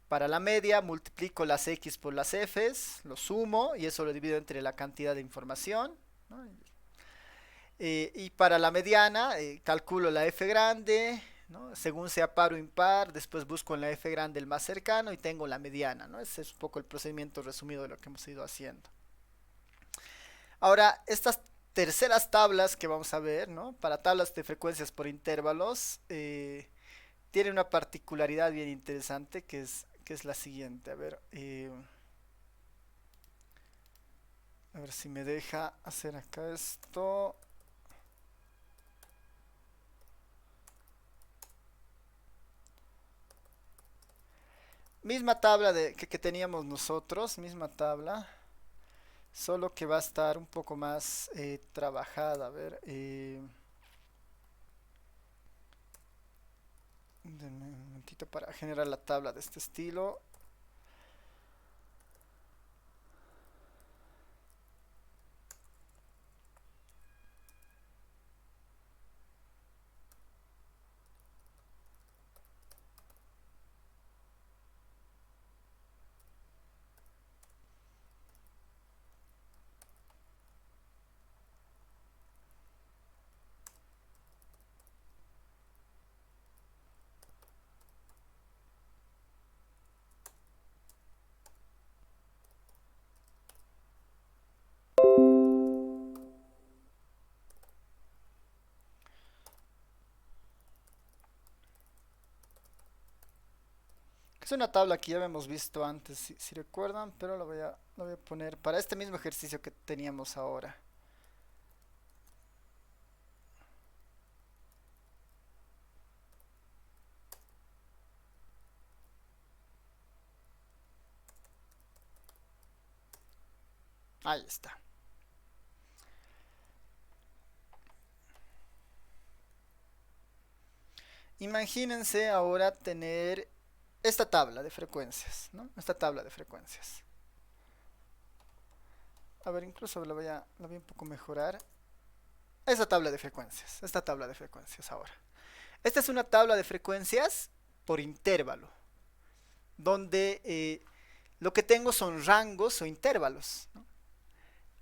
S1: Para la media multiplico las X por las Fs, lo sumo y eso lo divido entre la cantidad de información, ¿no? Y para la mediana calculo la F grande, ¿no? Según sea par o impar, después busco en la F grande el más cercano y tengo la mediana, ¿no? Ese es un poco el procedimiento resumido de lo que hemos ido haciendo. Ahora, estas terceras tablas que vamos a ver, ¿no? Para tablas de frecuencias por intervalos, tiene una particularidad bien interesante que es la siguiente. A ver si me deja hacer acá esto. Misma tabla que teníamos nosotros, misma tabla, solo que va a estar un poco más trabajada. A ver, denme un momentito para generar la tabla de este estilo. Es una tabla que ya habíamos visto antes, si recuerdan, pero la voy a poner para este mismo ejercicio que teníamos ahora. Ahí está. Imagínense ahora tener esta tabla de frecuencias, ¿no? Esta tabla de frecuencias. A ver, incluso la voy a un poco mejorar. Esta tabla de frecuencias ahora. Esta es una tabla de frecuencias por intervalo, donde lo que tengo son rangos o intervalos, ¿no?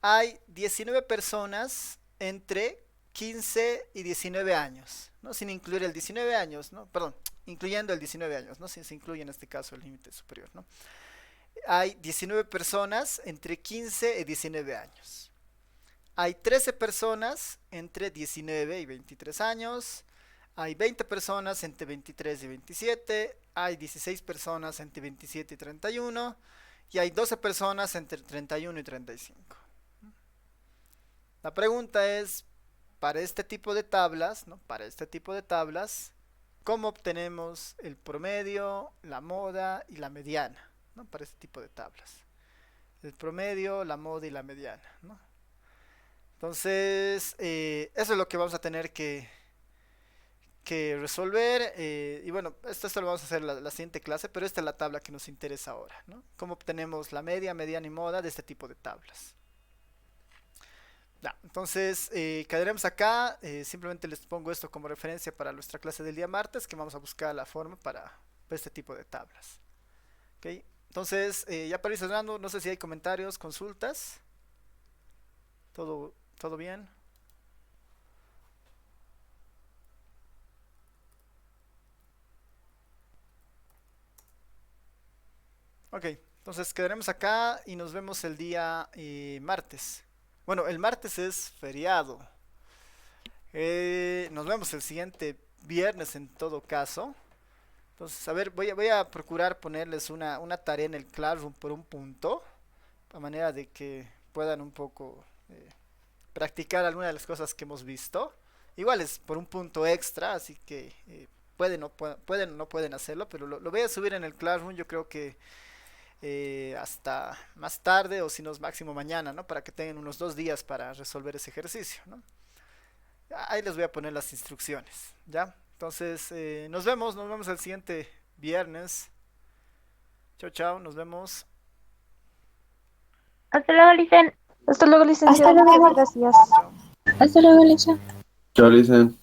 S1: Hay 19 personas entre 15 y 19 años, ¿no? Sin incluir el 19 años, ¿no? Perdón, incluyendo el 19 años, ¿no? Si se incluye en este caso el límite superior, ¿no? Hay 19 personas entre 15 y 19 años. Hay 13 personas entre 19 y 23 años. Hay 20 personas entre 23 y 27. Hay 16 personas entre 27 y 31. Y hay 12 personas entre 31 y 35. La pregunta es, para este tipo de tablas, ¿no? Para este tipo de tablas, ¿cómo obtenemos el promedio, la moda y la mediana, ¿no? Para este tipo de tablas. El promedio, la moda y la mediana, ¿no? Entonces, eso es lo que vamos a tener que resolver. Y bueno, esto lo vamos a hacer la siguiente clase, pero esta es la tabla que nos interesa ahora, ¿no? ¿Cómo obtenemos la media, mediana y moda de este tipo de tablas? Ya, entonces, quedaremos acá. Simplemente les pongo esto como referencia para nuestra clase del día martes, que vamos a buscar la forma para este tipo de tablas. ¿Ok? Entonces, ya para ir cerrando, no sé si hay comentarios, consultas. ¿Todo bien? Ok, entonces quedaremos acá y nos vemos el día martes. Bueno, el martes es feriado. Nos vemos el siguiente viernes en todo caso. Entonces, a ver, voy a procurar ponerles una tarea en el Classroom por un punto, a manera de que puedan un poco practicar alguna de las cosas que hemos visto. Igual es por un punto extra, así que pueden o no pueden hacerlo, pero lo voy a subir en el Classroom, yo creo que hasta más tarde o si no es máximo mañana, ¿no? Para que tengan unos 2 días para resolver ese ejercicio, ¿no? Ahí les voy a poner las instrucciones, ¿ya? Entonces, nos vemos el siguiente viernes. Chao, chao, nos vemos.
S7: Hasta luego, Licen. Hasta luego, licenciado.
S2: Hasta luego.
S7: Muchas gracias.
S5: Hasta luego, Alicia.
S6: Chao, Licen.